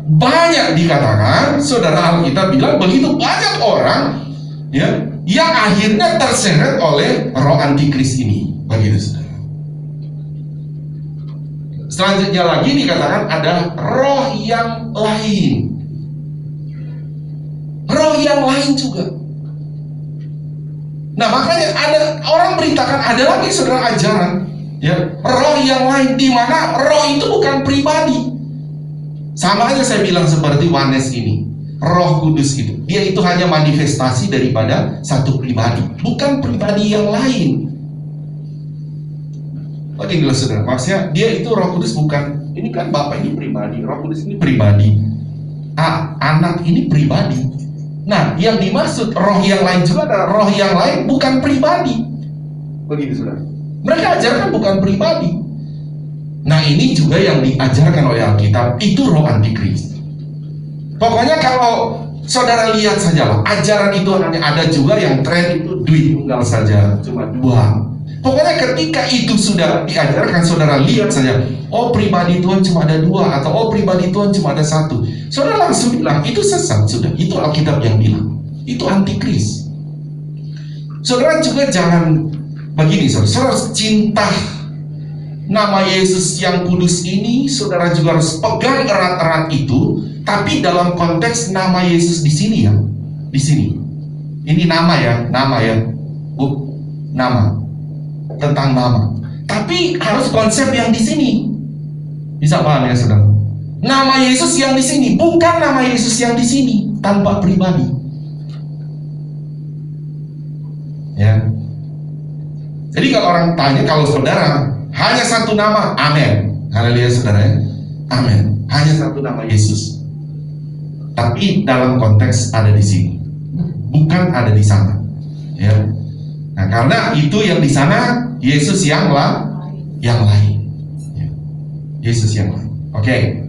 banyak dikatakan, saudara Alkitab bilang begitu banyak orang ya yang akhirnya terseret oleh roh antikris ini. Begitu, saudara. Selanjutnya lagi dikatakan ada roh yang lain. Roh yang lain juga. Nah, makanya ada orang beritakan, ada lagi saudara ajaran ya, roh yang lain, di mana roh itu bukan pribadi. Sama aja saya bilang seperti Wanes ini, Roh Kudus itu, dia itu hanya manifestasi daripada satu pribadi, bukan pribadi yang lain. Begini loh saudara, maksudnya dia itu Roh Kudus bukan, ini kan Bapak ini pribadi, Roh Kudus ini pribadi, anak ini pribadi. Nah, yang dimaksud roh yang lain juga adalah roh yang lain bukan pribadi. Begitu saudara. Mereka ajarkan bukan pribadi. Nah, ini juga yang diajarkan oleh Alkitab, itu roh antikris. Pokoknya kalau saudara lihat saja lah, ajaran itu hanya ada juga yang tren itu duit tunggal saja, cuma 2. Pokoknya ketika itu sudah diajarkan, saudara lihat saja, oh pribadi Tuhan cuma ada 2, atau oh pribadi Tuhan cuma ada 1. Saudara langsung bilang, itu sesat sudah, itu Alkitab yang bilang, itu antikris. Saudara juga jangan begini, saudara cinta nama Yesus yang kudus ini, saudara juga harus pegang erat-erat itu, tapi dalam konteks nama Yesus di sini ya, di sini. Ini nama ya, nama tentang nama. Tapi harus konsep yang di sini. Bisa paham ya, saudara? Nama Yesus yang di sini, bukan nama Yesus yang di sini tanpa pribadi. Ya. Jadi kalau orang tanya, kalau saudara hanya satu nama, amin. Haleluya saudara ya. Amin. Hanya satu nama Yesus. Tapi dalam konteks ada di sini, bukan ada di sana. Ya. Nah, karena itu yang di sana Yesus yang lain. Ya. Yesus yang lain. Oke.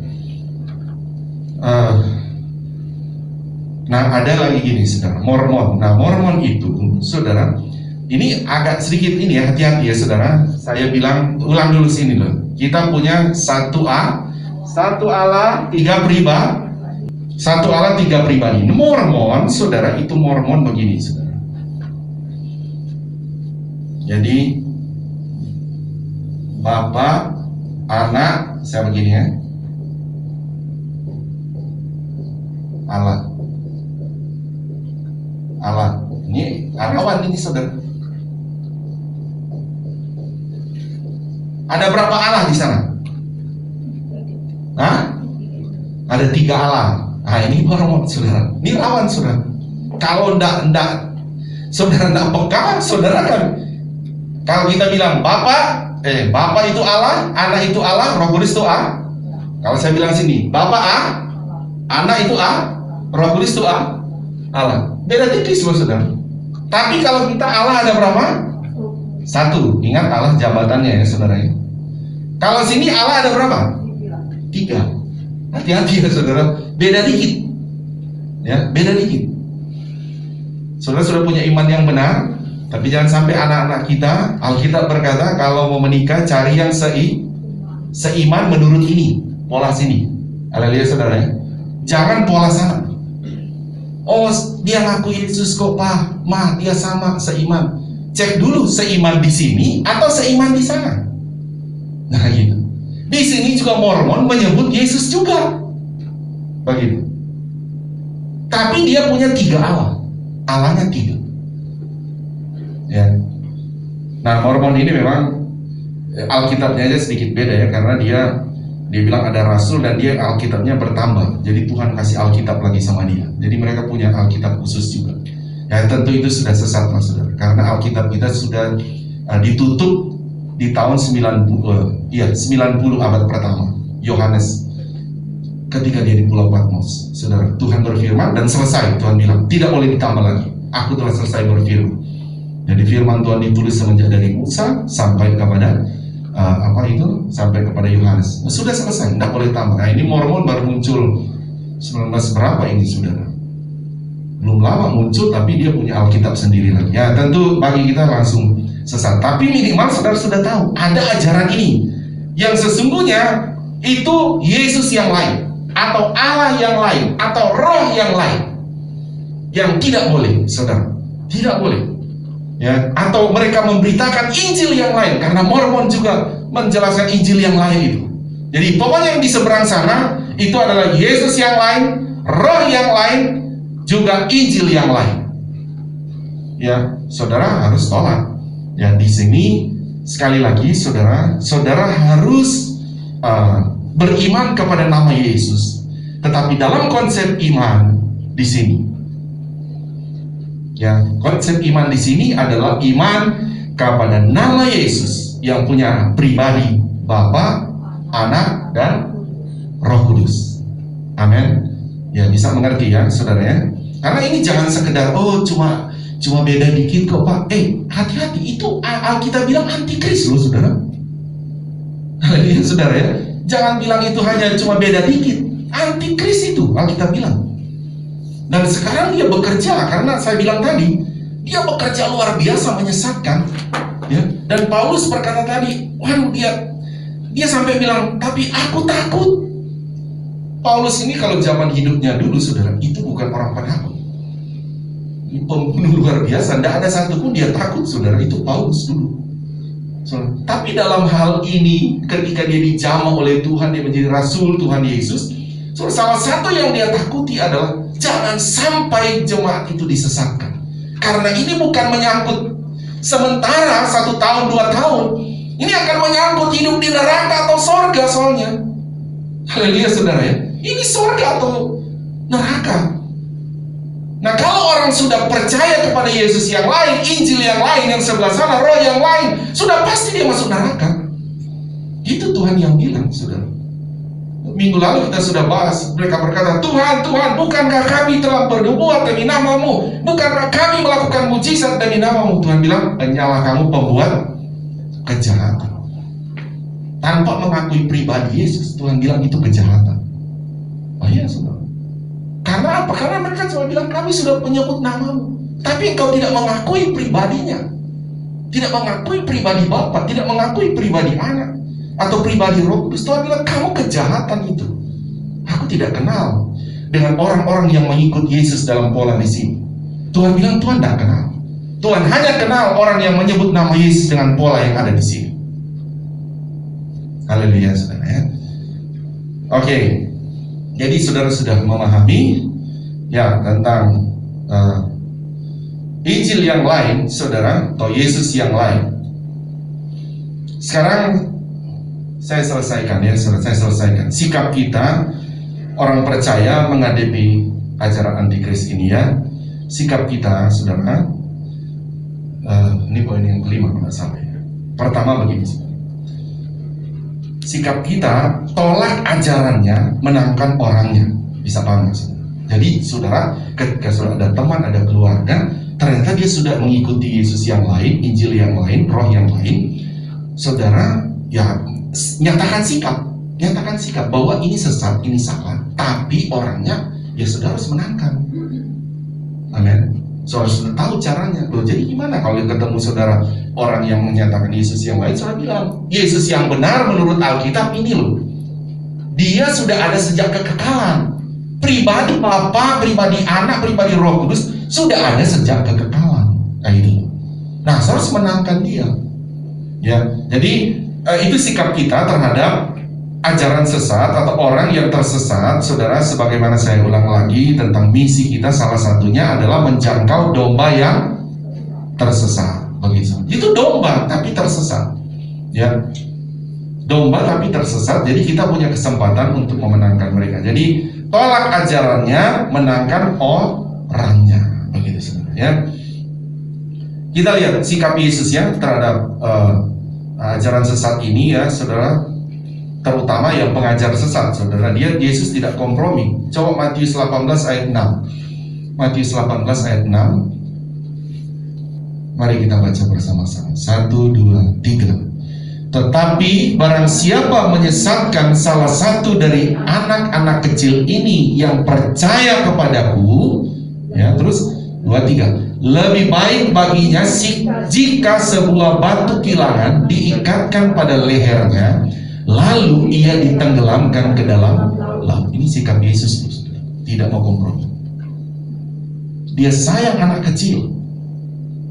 Nah, ada lagi gini saudara, Mormon. Nah, Mormon itu saudara, ini agak sedikit ini ya, hati-hati ya saudara. Saya bilang, ulang dulu sini loh. Kita punya satu Allah, 3 pribadi. Satu Allah, 3 pribadi. Mormon, saudara, itu Mormon begini saudara. Jadi Bapa, Anak, saya begini ya. Allah. Ini lawan ini saudara? Ada berapa Allah di sana? Hah? Ada 3 Allah. Nah ini hormon saudara. Ini lawan saudara. Kalau ndak saudara ndak peka, saudara kan. Kalau kita bilang Bapak itu Allah, Anak itu Allah, Roh Kudus itu Allah. Kalau saya bilang sini, Bapak A, Anak itu A, Roh Kudus itu A, Allah. Beda tipis loh saudara. Tapi kalau kita Allah ada berapa? 1. Ingat Allah jabatannya ya saudara. Kalau sini Allah ada berapa? 3. Hati-hati ya saudara. Beda dikit. Ya, beda dikit. Saudara sudah punya iman yang benar, tapi jangan sampai anak-anak kita, Alkitab berkata kalau mau menikah cari yang seiman menurut ini, pola sini. Haleluya saudara ya. Jangan pola sana. Oh, dia ngaku Yesus kok, Pak, Ma, dia sama seiman. Cek dulu seiman di sini atau seiman di sana. Nah gitu. Di sini juga Mormon menyebut Yesus juga. Begitu. Tapi dia punya 3 Allah. Allahnya 3. Ya. Nah, Mormon ini memang Alkitabnya aja sedikit beda ya, karena dia bilang ada rasul dan dia Alkitabnya bertambah. Jadi Tuhan kasih Alkitab lagi sama dia. Jadi mereka punya Alkitab khusus juga. Ya tentu itu sudah sesat lah saudara. Karena Alkitab kita sudah ditutup di tahun 90 abad pertama. Yohanes ketika dia di Pulau Patmos, saudara, Tuhan berfirman dan selesai. Tuhan bilang tidak boleh ditambah lagi. Aku telah selesai berfirman. Jadi firman Tuhan ditulis semenjak dari Musa sampai kepada sampai kepada Yohanes. Nah, sudah selesai, tidak boleh tambah. Nah, ini Mormon baru muncul 19 berapa ini saudara? Belum lama muncul, tapi dia punya Alkitab sendiri lagi. Ya tentu bagi kita langsung sesat. Tapi minimal saudara sudah tahu ada ajaran ini yang sesungguhnya itu Yesus yang lain, atau Allah yang lain, atau roh yang lain, yang tidak boleh saudara, tidak boleh. Ya, atau mereka memberitakan Injil yang lain, karena Mormon juga menjelaskan Injil yang lain itu. Jadi pokoknya yang di seberang sana itu adalah Yesus yang lain, roh yang lain, juga Injil yang lain. Ya, saudara harus tolak. Ya, di sini sekali lagi saudara harus beriman kepada nama Yesus. Tetapi dalam konsep iman di sini, ya, konsep iman di sini adalah iman kepada nama Yesus yang punya pribadi Bapa, Anak, dan Roh Kudus. Amin. Ya, bisa mengerti ya, saudara ya. Karena ini jangan sekedar cuma beda dikit kok, Pak. Hati-hati, itu Alkitab bilang antikris loh, saudara. Ya, saudara ya. Jangan bilang itu hanya cuma beda dikit. Antikris itu Alkitab bilang. Dan sekarang dia bekerja, karena saya bilang tadi, dia bekerja luar biasa menyesatkan. Ya. Dan Paulus berkata tadi, waduh dia sampai bilang, tapi aku takut. Paulus ini kalau zaman hidupnya dulu, saudara, itu bukan orang penakut. Pembunuh luar biasa, tidak ada satupun dia takut, saudara. Itu Paulus dulu. Saudara. Tapi dalam hal ini, ketika dia dijamah oleh Tuhan, dia menjadi rasul Tuhan Yesus, saudara, salah satu yang dia takuti adalah jangan sampai jemaat itu disesatkan. Karena ini bukan menyangkut sementara 1 tahun 2 tahun. Ini akan menyangkut hidup di neraka atau sorga soalnya. Haleluya saudara ya. Ini sorga atau neraka. Nah, kalau orang sudah percaya kepada Yesus yang lain, Injil yang lain, yang sebelah sana, roh yang lain, sudah pasti dia masuk neraka. Itu Tuhan yang bilang, saudara. Minggu lalu kita sudah bahas, mereka berkata, Tuhan, bukankah kami telah bernubuat demi nama-Mu? Bukankah kami melakukan mujizat demi nama-Mu? Tuhan bilang, hanyalah kamu pembuat kejahatan. Tanpa mengakui pribadi Yesus, Tuhan bilang itu kejahatan. Oh iya, saudara. Karena apa? Karena mereka cuma bilang, kami sudah menyebut nama-Mu, tapi engkau tidak mengakui pribadinya. Tidak mengakui pribadi Bapa, tidak mengakui pribadi Anak, atau pribadi Roh Kudus. Tuhan bilang, kamu kejahatan itu. Aku tidak kenal dengan orang-orang yang mengikut Yesus dalam pola di sini. Tuhan bilang, Tuhan tidak kenal. Tuhan hanya kenal orang yang menyebut nama Yesus dengan pola yang ada di sini. Haleluya, saudara ya. Oke. Jadi saudara sudah memahami ya tentang Injil yang lain, saudara, atau Yesus yang lain. Sekarang saya selesaikan. Sikap kita orang percaya menghadapi ajaran antikris ini ya. Sikap kita, saudara, ini poin yang kelima kalau salah ya. Pertama begini, saudara. Sikap kita tolak ajarannya, menangkan orangnya. Bisa paham, saudara? Jadi saudara, ketika saudara ada teman, ada keluarga, ternyata dia sudah mengikuti Yesus yang lain, Injil yang lain, roh yang lain, saudara ya nyatakan sikap bahwa ini sesat, ini salah, tapi orangnya ya saudara harus menangkan. Amin. Saudara sudah tahu caranya. Loh, jadi gimana kalau ketemu saudara orang yang menyatakan Yesus yang lain, saudara bilang Yesus yang benar menurut Alkitab ini loh. Dia sudah ada sejak kekekalan. Pribadi Bapa, pribadi Anak, pribadi Roh Kudus sudah ada sejak kekekalan. Nah itu. Nah, saudara harus menangkan dia. Ya, jadi itu sikap kita terhadap ajaran sesat atau orang yang tersesat, saudara. Sebagaimana saya ulang lagi tentang misi kita, salah satunya adalah menjangkau domba yang tersesat. Begitu. Itu domba tapi tersesat. Ya, domba tapi tersesat. Jadi kita punya kesempatan untuk memenangkan mereka. Jadi tolak ajarannya, menangkan orangnya. Begitu, saudara. Ya. Kita lihat sikap Yesus ya terhadap ajaran sesat ini ya, saudara, terutama yang pengajar sesat, saudara. Yesus tidak kompromi. Coba Matius 18 ayat 6. Matius 18 ayat 6. Mari kita baca bersama-sama. 1, 2, 3. Tetapi barang siapa menyesatkan salah satu dari anak-anak kecil ini yang percaya kepadaku, ya, terus 2, 3. Lebih baik baginya jika sebuah batu kilangan diikatkan pada lehernya, lalu ia ditenggelamkan ke dalam laut. Ini sikap Yesus, tidak mau kompromi. Dia sayang anak kecil,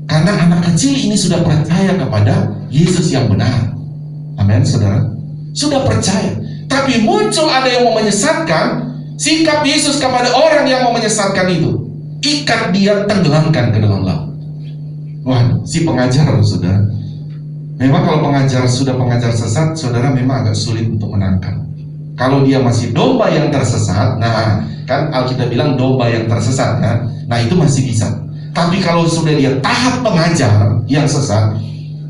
karena anak kecil ini sudah percaya kepada Yesus yang benar. Amin, saudara. Sudah percaya, tapi muncul ada yang mau menyesatkan. Sikap Yesus kepada orang yang mau menyesatkan itu, ikat dia, tenggelamkan ke dalam laut. Wah, si pengajar, saudara. Memang kalau sudah pengajar sesat, saudara, memang agak sulit untuk menangkan. Kalau dia masih domba yang tersesat, nah kan Alkitab bilang domba yang tersesat kan, nah itu masih bisa. Tapi kalau sudah dia tahap pengajar yang sesat,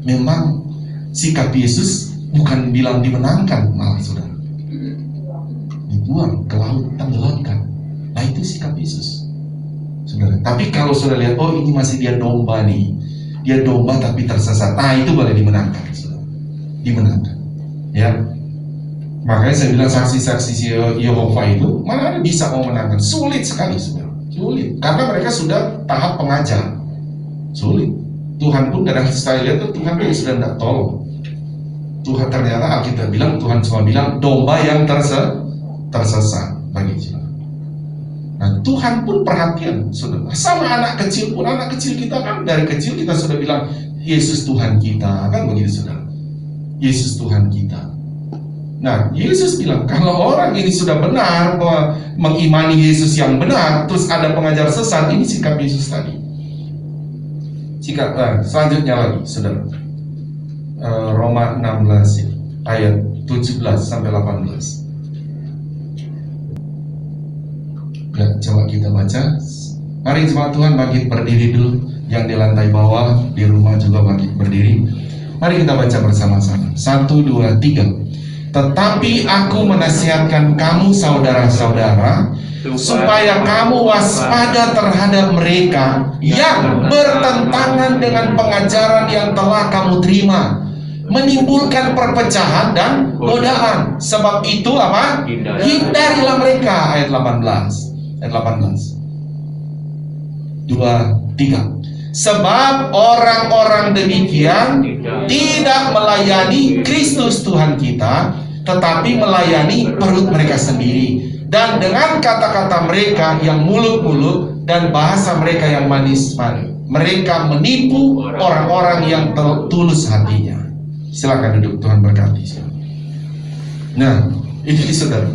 memang sikap Yesus bukan bilang dimenangkan, malah saudara, dibuang ke laut, tenggelamkan. Nah itu sikap Yesus, saudara. Tapi kalau sudah lihat, oh ini masih dia domba nih, dia domba tapi tersesat, nah itu boleh dimenangkan, saudara. Dimenangkan, ya. Makanya saya bilang saksi-saksi Yehova itu mana ada bisa mau menangkan, sulit sekali, saudara. Sulit, karena mereka sudah tahap pengajar, sulit. Tuhan pun kadang saya lihat Tuhan pun sudah tidak tolong. Tuhan ternyata Alkitab bilang, Tuhan cuma bilang domba yang tersesat bagi jiwa. Nah Tuhan pun perhatian, saudara. Sama anak kecil pun, anak kecil kita kan dari kecil kita sudah bilang Yesus Tuhan kita, kan begitu saudara. Yesus Tuhan kita. Nah Yesus bilang kalau orang ini sudah benar mengimani Yesus yang benar, terus ada pengajar sesat, ini sikap Yesus tadi. Selanjutnya lagi, saudara. Roma 16 ayat 17 sampai 18. Ya, coba kita baca. Mari jemaat Tuhan bangkit berdiri dulu. Yang di lantai bawah di rumah juga bangkit berdiri. Mari kita baca bersama-sama. 1, 2, 3. Tetapi aku menasihatkan kamu saudara-saudara, supaya kamu waspada terhadap mereka yang bertentangan dengan pengajaran yang telah kamu terima, menimbulkan perpecahan dan godaan. Sebab itu apa? Hindarilah mereka. Ayat 18. Ayat 18. 2, 3. Sebab orang-orang demikian tidak melayani Kristus Tuhan kita, tetapi melayani perut mereka sendiri. Dan dengan kata-kata mereka yang muluk-muluk dan bahasa mereka yang manis-manis, mereka menipu orang-orang yang tulus hatinya. Silakan duduk, Tuhan berkati. Nah, itu saudara.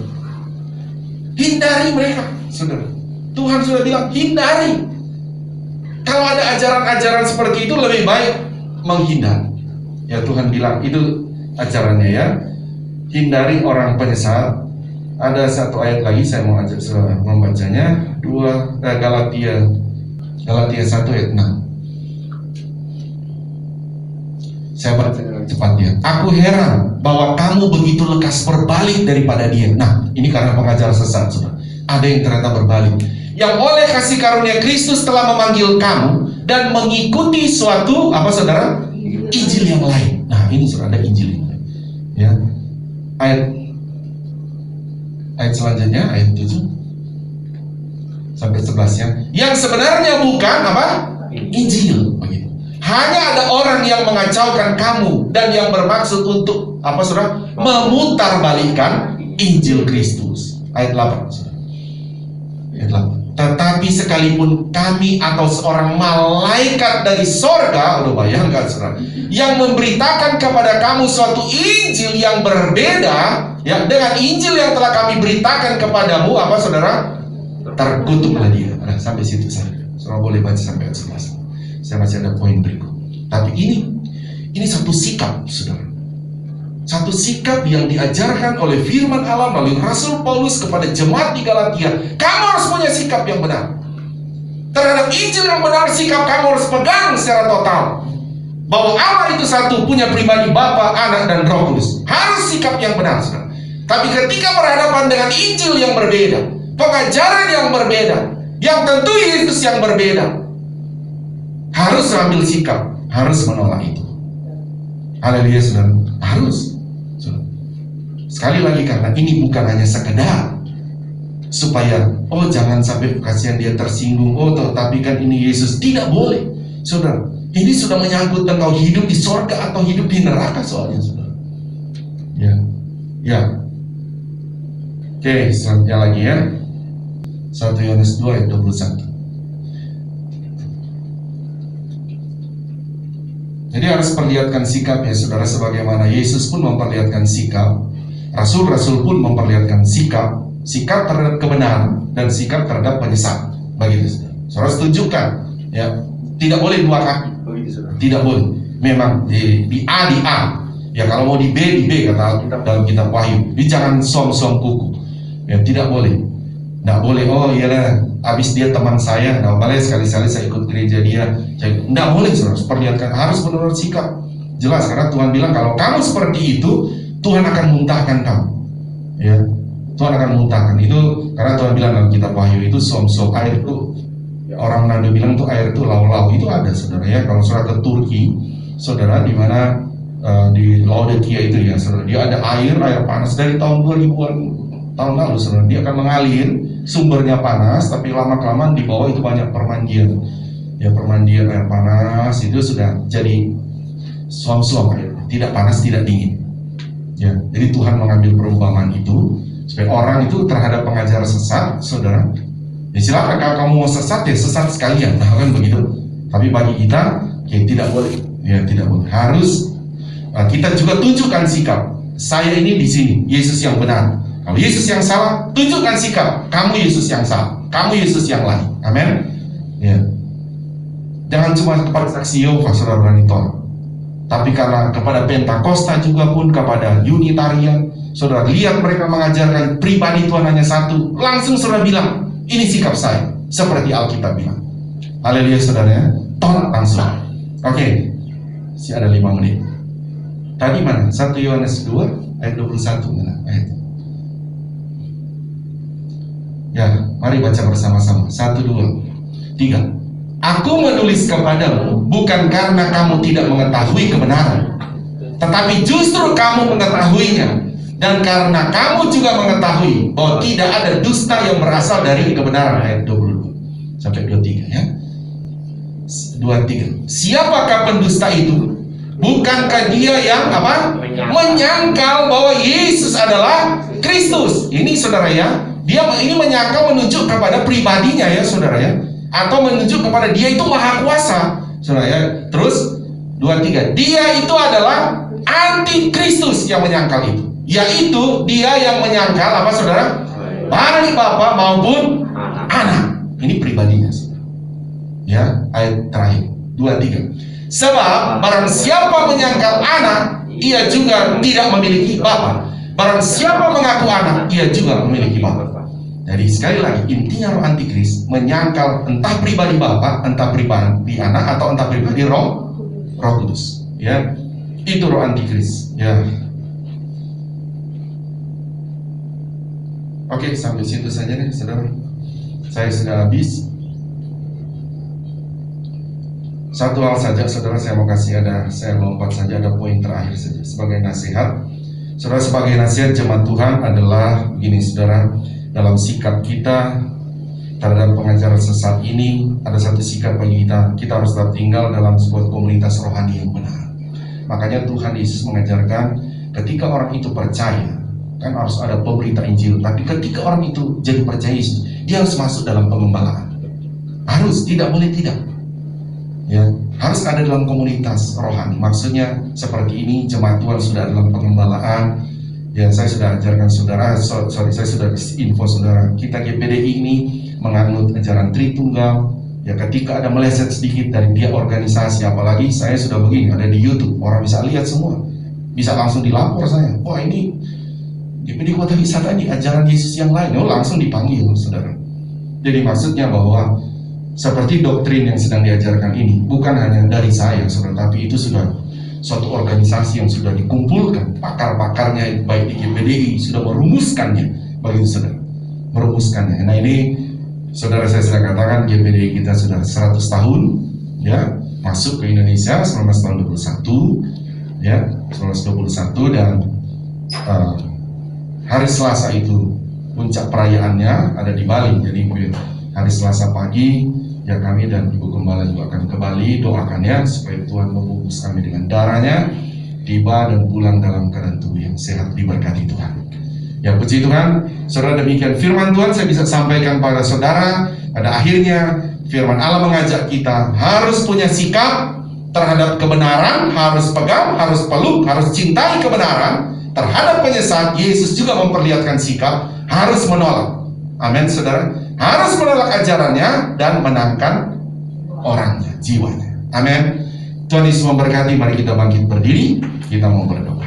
Hindari mereka, saudara. Tuhan sudah bilang hindari. Kalau ada ajaran-ajaran seperti itu lebih baik menghindar. Ya Tuhan bilang itu ajarannya ya. Hindari orang penyesat. Ada satu ayat lagi saya mau ajak saudara membacanya. Galatia 1 ayat 6. Saya baca dengan cepat ya. Aku heran bahwa kamu begitu lekas berbalik daripada dia. Nah, ini karena pengajar sesat, saudara. Ada yang ternyata berbalik. Yang oleh kasih karunia Kristus telah memanggil kamu dan mengikuti suatu apa saudara? Injil yang lain. Nah, ini saudara, ada Injil yang lain. Ya. Ayat selanjutnya, ayat 7 sampai 11 ya. Yang sebenarnya bukan apa? Injil. Begitu. Hanya ada orang yang mengacaukan kamu dan yang bermaksud untuk apa saudara? Memutarbalikkan Injil Kristus. Ayat 8 saudara. Ayat 8. Tetapi sekalipun kami atau seorang malaikat dari sorga, udah bayangkan saudara, yang memberitakan kepada kamu suatu Injil yang berbeda, ya, dengan Injil yang telah kami beritakan kepadamu, apa saudara? Terkutuklah dia. Nah, sampai situ saja. Saudara boleh baca sampai ayat 11. Saya masih ada poin berikut. Tapi ini satu sikap, saudara. Satu sikap yang diajarkan oleh firman Allah melalui Rasul Paulus kepada jemaat di Galatia. Kamu harus punya sikap yang benar. Terhadap Injil yang benar, sikap kamu harus pegang secara total. Bahwa Allah itu satu, punya pribadi Bapa, Anak, dan Roh Kudus. Harus sikap yang benar, saudara. Tapi ketika berhadapan dengan Injil yang berbeda, pengajaran yang berbeda, yang tentu Yesus yang berbeda, harus ambil sikap, harus menolak itu. Haleluya, saudara. Harus. Sekali lagi, karena ini bukan hanya sekedar supaya jangan sampai kasihan dia tersinggung, tapi kan ini Yesus. Tidak boleh, saudara. Ini sudah menyangkut tentang hidup di sorga atau hidup di neraka soalnya, saudara. Ya. Oke, selanjutnya lagi ya. 1 Yohanes 2 ayat 21. Jadi harus perlihatkan sikap ya saudara, sebagaimana Yesus pun memperlihatkan sikap. Rasul-rasul pun memperlihatkan sikap terhadap kebenaran dan sikap terhadap penyesat. Begitu saudara. Saudara setujukan ya, tidak boleh dua kaki. Begitu saudara. Tidak boleh. Memang di A. Ya kalau mau di B kata dalam kitab Wahyu. Di jangan som kuku. Ya tidak boleh. Nggak boleh, iyalah habis dia teman saya, nggak boleh sekali-sekali saya ikut gereja dia. Nggak boleh saudara. Perlihatkan, harus benar-benar sikap jelas, karena Tuhan bilang kalau kamu seperti itu, Tuhan akan muntahkan kamu. Ya, Tuhan akan muntahkan itu, karena Tuhan bilang dalam kitab Wahyu itu som air itu, orang Manado bilang tuh air itu lau-lau, itu ada saudara ya. Kalau saudara ke Turki, saudara di mana di Laodikia itu ya saudara, dia ada air panas dari tahun 2000-an tahun lalu saudara. Dia akan mengalir, sumbernya panas, tapi lama-kelamaan di bawah itu banyak permandian. Ya permandian air panas itu sudah jadi suam-suam air, tidak panas, tidak dingin. Ya, jadi Tuhan mengambil perumpamaan itu supaya orang itu terhadap pengajar sesat, saudara. Ya silakan kalau kamu mau sesat ya sesat sekalian, kan begitu. Tapi bagi kita, ya tidak boleh. Ya tidak boleh. Harus kita juga tunjukkan sikap. Saya ini di sini, Yesus yang benar. Kalau Yesus yang salah, tunjukkan sikap. Kamu Yesus yang salah, kamu Yesus yang lain. Amin. Ya. Jangan cuma kepada saksi Yehova saudara berani tolak. Tapi karena kepada Pentakosta juga pun, kepada Unitarian, saudara lihat mereka mengajarkan pribadi Tuhan hanya satu, langsung saudara bilang, ini sikap saya, seperti Alkitab bilang. Haleluya saudara ya, tolak langsung. Oke, masih ada 5 menit. Tadi mana? 1 Yohanes 2 ayat 21 mana ayat? Ya, mari baca bersama-sama. 1, 2, 3. Aku menulis kepadamu bukan karena kamu tidak mengetahui kebenaran, tetapi justru kamu mengetahuinya, dan karena kamu juga mengetahui bahwa tidak ada dusta yang berasal dari kebenaran. Ayat 22 sampai 23 ya. 23. Siapakah pendusta itu? Bukankah dia yang apa? Menyangkal bahwa Yesus adalah Kristus. Ini saudara ya, dia ini menyangkal menunjuk kepada pribadinya ya saudara ya, atau menunjuk kepada dia itu maha kuasa saudara ya. Terus 23, dia itu adalah anti-Kristus yang menyangkal itu, yaitu dia yang menyangkal apa saudara? Baik Bapa maupun Anak. Ini pribadinya saudara. Ya, ayat terakhir 2-3. Sebab barang siapa menyangkal anak, ia juga tidak memiliki bapa. Barang siapa mengaku anak, ia juga memiliki bapa. Jadi sekali lagi, intinya roh antikris menyangkal entah pribadi bapa, entah pribadi anak, atau entah pribadi roh kudus. Ya, itu roh antikris. Ya. Oke, sampai situ saja nih, saudara. Saya sudah habis. Satu hal saja, saudara, saya mau kasih saya lompat saja, ada poin terakhir saja sebagai nasihat. Saudara, sebagai nasihat jemaat Tuhan adalah begini, saudara, dalam sikap kita terhadap pengajaran sesat ini, ada satu sikap bagi kita harus tetap tinggal dalam sebuah komunitas rohani yang benar. Makanya Tuhan Yesus mengajarkan ketika orang itu percaya, kan harus ada pemberita Injil, tapi ketika orang itu jadi percaya Yesus, dia harus masuk dalam pengembalaan. Harus, tidak boleh tidak. Ya, harus ada dalam komunitas rohani. Maksudnya seperti ini, jemaat Tuhan sudah dalam pengembalaan. Ya, saya sudah ajarkan saudara, saya sudah info saudara, kita GPDI ini menganut ajaran Tritunggal. Ya, ketika ada meleset sedikit dari dia organisasi, apalagi saya sudah begini, ada di YouTube, orang bisa lihat semua, bisa langsung dilapor saya. Wah, ini GPDI Kota Wisata ini ajaran Yesus yang lain, langsung dipanggil, saudara. Jadi maksudnya bahwa seperti doktrin yang sedang diajarkan ini bukan hanya dari saya, saudara, tapi itu sudah suatu organisasi yang sudah dikumpulkan, pakar-pakarnya baik di GPDI sudah merumuskannya, bagi saudara, merumuskannya. Nah ini, saudara, saya sudah katakan GPDI kita sudah 100 tahun, ya, masuk ke Indonesia 1921, ya, 1921, dan hari Selasa itu puncak perayaannya ada di Bali. Jadi hari Selasa pagi, ya, kami dan Ibu Gembala juga akan ke Bali, doakannya supaya Tuhan membungkus kami dengan darahnya, tiba dan pulang dalam keadaan tubuh yang sehat, diberkati Tuhan. Ya, puji Tuhan, saudara, demikian firman Tuhan saya bisa sampaikan pada saudara. Pada akhirnya firman Allah mengajak kita harus punya sikap terhadap kebenaran, harus pegang, harus peluk, harus cintai kebenaran. Terhadap penyesat, Yesus juga memperlihatkan sikap harus menolak. Amin, saudara. Harus menolak ajarannya dan menangkan orangnya, jiwanya. Amin. Tuhan Yesus memberkati. Mari kita bangkit berdiri, kita mau berdoa.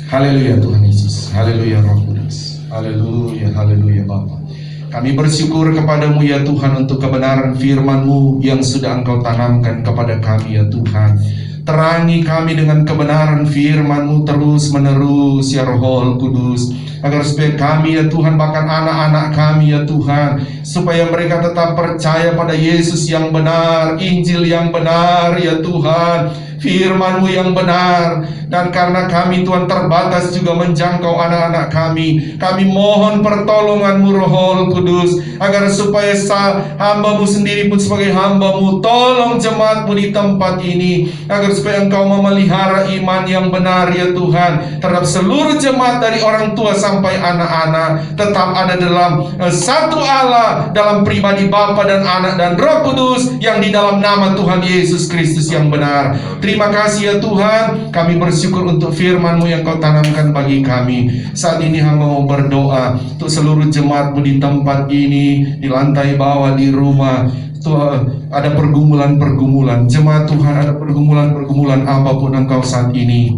Haleluya Tuhan Yesus, haleluya Roh Kudus, haleluya, haleluya Bapa. Kami bersyukur kepadamu ya Tuhan untuk kebenaran firman-Mu yang sudah Engkau tanamkan kepada kami ya Tuhan. Terangi kami dengan kebenaran firman-Mu terus menerus ya Roh Kudus, agar supaya kami ya Tuhan, bahkan anak-anak kami ya Tuhan, supaya mereka tetap percaya pada Yesus yang benar, Injil yang benar ya Tuhan, firman-Mu yang benar. Dan karena kami Tuhan terbatas juga menjangkau anak-anak kami mohon pertolongan-Mu Roh Kudus, agar supaya hamba-Mu sendiri pun sebagai hamba-Mu, tolong jemaat-Mu di tempat ini, agar supaya Engkau memelihara iman yang benar ya Tuhan, terhadap seluruh jemaat dari orang tua sampai anak-anak, tetap ada dalam satu Allah, dalam pribadi Bapa dan Anak dan Roh Kudus, yang di dalam nama Tuhan Yesus Kristus yang benar. Terima kasih ya Tuhan, kami bersyukur untuk firman-Mu yang Kau tanamkan bagi kami. Saat ini hamba mau berdoa untuk seluruh jemaat-Mu di tempat ini, di lantai bawah, di rumah. Tuhan, ada pergumulan-pergumulan, jemaat Tuhan, ada pergumulan-pergumulan apapun engkau saat ini.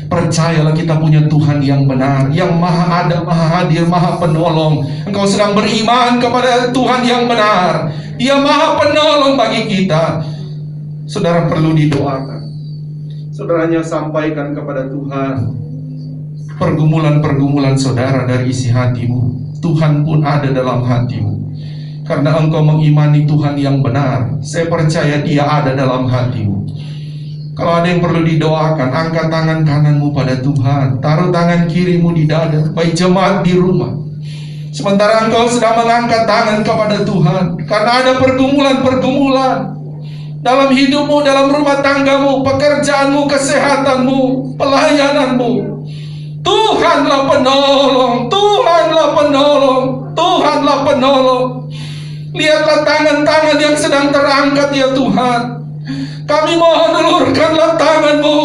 Percayalah kita punya Tuhan yang benar, yang maha ada, maha hadir, maha penolong. Engkau sedang beriman kepada Tuhan yang benar, Dia maha penolong bagi kita. Saudara perlu didoakan, saudaranya sampaikan kepada Tuhan pergumulan-pergumulan saudara dari isi hatimu. Tuhan pun ada dalam hatimu. Karena engkau mengimani Tuhan yang benar, saya percaya Dia ada dalam hatimu. Kalau ada yang perlu didoakan, angkat tangan kananmu pada Tuhan, taruh tangan kirimu di dada, baik jemaat di rumah. Sementara engkau sedang mengangkat tangan kepada Tuhan, karena ada pergumulan-pergumulan dalam hidupmu, dalam rumah tanggamu, pekerjaanmu, kesehatanmu, pelayananmu. Tuhanlah penolong, Tuhanlah penolong, Tuhanlah penolong. Lihatlah tangan-tangan yang sedang terangkat ya Tuhan. Kami mohon ulurkanlah tangan-Mu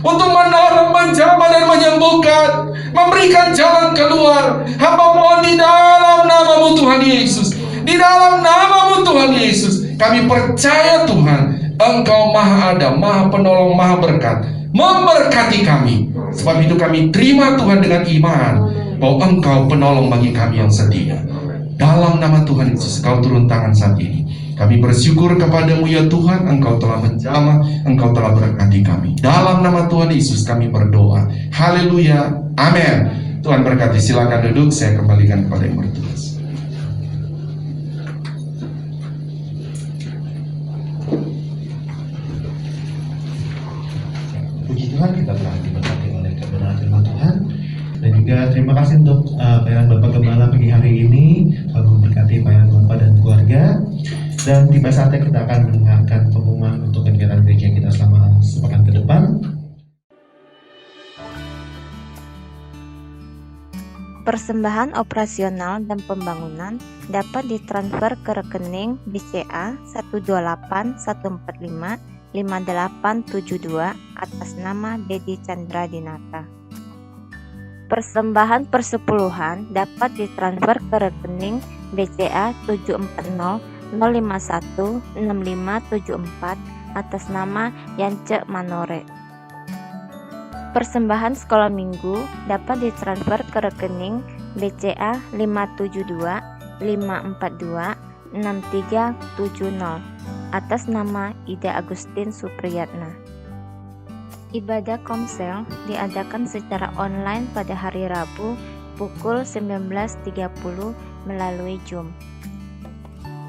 untuk menolong, menjamah dan menyembuhkan, memberikan jalan keluar. Hamba mohon di dalam nama-Mu Tuhan Yesus. Di dalam nama-Mu Tuhan Yesus, kami percaya Tuhan, Engkau Maha Ada, Maha Penolong, Maha Berkat, memberkati kami. Sebab itu kami terima Tuhan dengan iman bahwa Engkau penolong bagi kami yang setia. Dalam nama Tuhan Yesus, Kau turun tangan saat ini. Kami bersyukur kepadamu ya Tuhan, Engkau telah menjamah, Engkau telah berkati kami. Dalam nama Tuhan Yesus kami berdoa. Haleluya, amin. Tuhan berkati, silakan duduk, saya kembalikan kepada yang bertugas. Puji Tuhan, kita telah diberkati oleh kebenaran firman Tuhan. Dan juga terima kasih untuk pelayanan Bapak Gembala pagi hari ini. Tuhan memberkati pelayanan Bapak dan keluarga. Dan tiba saatnya kita akan mendengarkan pengumuman untuk kegiatan gereja kita selama sepekan ke depan. Persembahan operasional dan pembangunan dapat ditransfer ke rekening BCA 12814555872 atas nama Dedi Chandra Dinata. Persembahan persepuluhan dapat ditransfer ke rekening BCA 7400516574 atas nama Yance Manore. Persembahan sekolah minggu dapat ditransfer ke rekening BCA 57254263370 atas nama Ida Agustin Supriyatna. Ibadah komsel diadakan secara online pada hari Rabu pukul 19.30 melalui Zoom.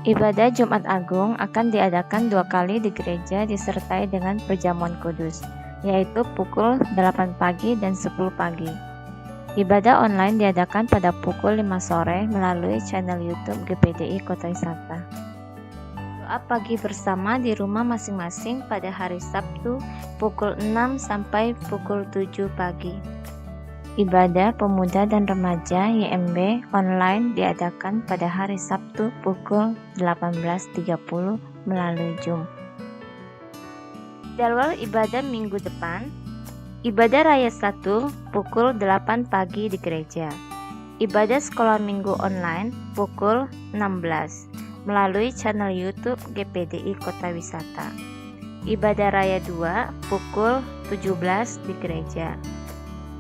Ibadah Jumat Agung akan diadakan 2 kali di gereja disertai dengan perjamuan kudus, yaitu pukul 8 pagi dan 10 pagi. Ibadah online diadakan pada pukul 5 sore melalui channel YouTube GPDI Kota Wisata. Doa pagi bersama di rumah masing-masing pada hari Sabtu pukul 6 sampai pukul 7 pagi. Ibadah Pemuda dan Remaja YMB online diadakan pada hari Sabtu pukul 18.30 melalui Zoom. Jadwal ibadah minggu depan: Ibadah Raya 1 pukul 8 pagi di gereja. Ibadah sekolah minggu online pukul 16 melalui channel YouTube GPDI Kota Wisata. Ibadah Raya 2 pukul 17 di gereja.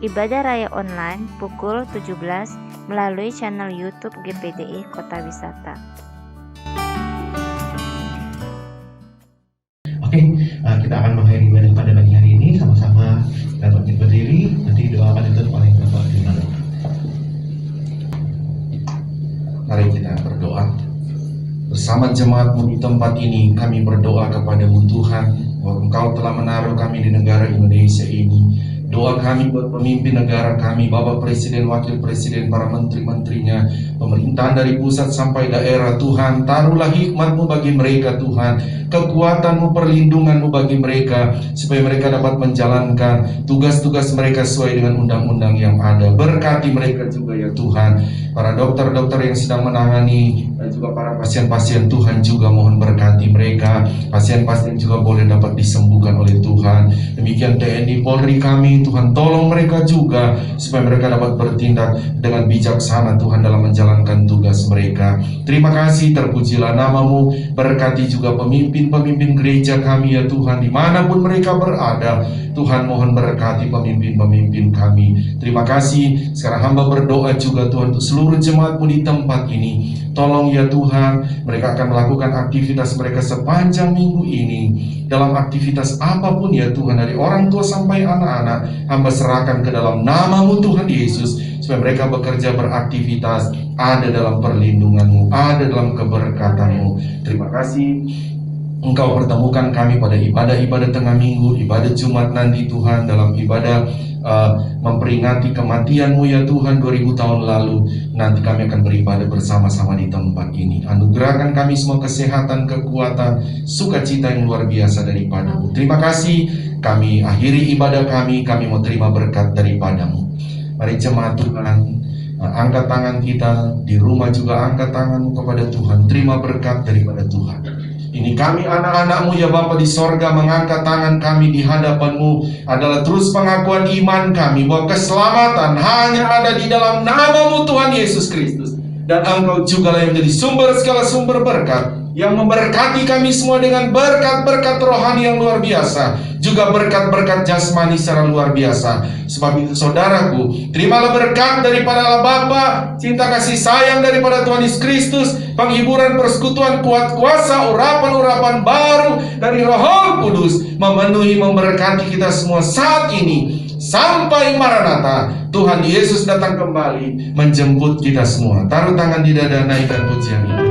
Ibadah Raya online pukul 17 melalui channel YouTube GPDI Kota Wisata. Oke, kita akan mengakhiri ibadah pada pagi hari ini. Sama-sama kita bangkit berdiri. Nanti doa akan ditutup oleh Bapak Gembala. Mari kita berdoa. Bersama jemaat-Mu di tempat ini, kami berdoa kepadamu Tuhan, bahwa Engkau telah menaruh kami di negara Indonesia ini. Doa kami buat pemimpin negara kami, Bapak Presiden, Wakil Presiden, para menteri-menterinya, pemerintahan dari pusat sampai daerah. Tuhan, taruhlah hikmat-Mu bagi mereka Tuhan, kekuatan-Mu, perlindungan-Mu bagi mereka, supaya mereka dapat menjalankan tugas-tugas mereka sesuai dengan undang-undang yang ada. Berkati mereka juga ya Tuhan, para dokter-dokter yang sedang menangani, dan juga para pasien-pasien Tuhan juga mohon berkati mereka. Pasien-pasien juga boleh dapat disembuhkan oleh Tuhan. Demikian TNI Polri kami, Tuhan tolong mereka juga supaya mereka dapat bertindak dengan bijaksana Tuhan dalam menjalankan tugas mereka. Terima kasih, terpujilah nama-Mu. Berkati juga pemimpin-pemimpin gereja kami ya Tuhan, dimanapun mereka berada. Tuhan mohon berkati pemimpin-pemimpin kami. Terima kasih. Sekarang hamba berdoa juga Tuhan untuk seluruh jemaat-Mu di tempat ini. Tolong ya Tuhan, mereka akan melakukan aktivitas mereka sepanjang minggu ini. Dalam aktivitas apapun ya Tuhan, dari orang tua sampai anak-anak, hamba serahkan ke dalam nama-Mu Tuhan Yesus, supaya mereka bekerja beraktivitas, ada dalam perlindungan-Mu, ada dalam keberkatan-Mu. Terima kasih. Engkau pertemukan kami pada ibadah-ibadah tengah minggu, ibadah Jumat nanti Tuhan, dalam ibadah memperingati kematian-Mu ya Tuhan 2000 tahun lalu. Nanti kami akan beribadah bersama-sama di tempat ini. Anugerahkan kami semua kesehatan, kekuatan, sukacita yang luar biasa daripada-Mu. Terima kasih. Kami akhiri ibadah kami mau terima berkat daripada-Mu. Mari jemaat Tuhan, angkat tangan kita, di rumah juga angkat tanganmu kepada Tuhan. Terima berkat daripada Tuhan. Ini kami anak-anak-Mu ya Bapa di sorga, mengangkat tangan kami di hadapan-Mu adalah terus pengakuan iman kami bahwa keselamatan hanya ada di dalam nama-Mu Tuhan Yesus Kristus. Dan Engkau jugalah yang menjadi sumber segala sumber berkat, yang memberkati kami semua dengan berkat-berkat rohani yang luar biasa, juga berkat-berkat jasmani secara luar biasa. Sebab itu saudaraku, terimalah berkat daripada Allah Bapa, cinta kasih sayang daripada Tuhan Yesus Kristus, penghiburan persekutuan kuat kuasa, urapan-urapan baru dari Roh Kudus memenuhi memberkati kita semua saat ini sampai Maranatha, Tuhan Yesus datang kembali menjemput kita semua. Taruh tangan di dada, naikkan pujian ini.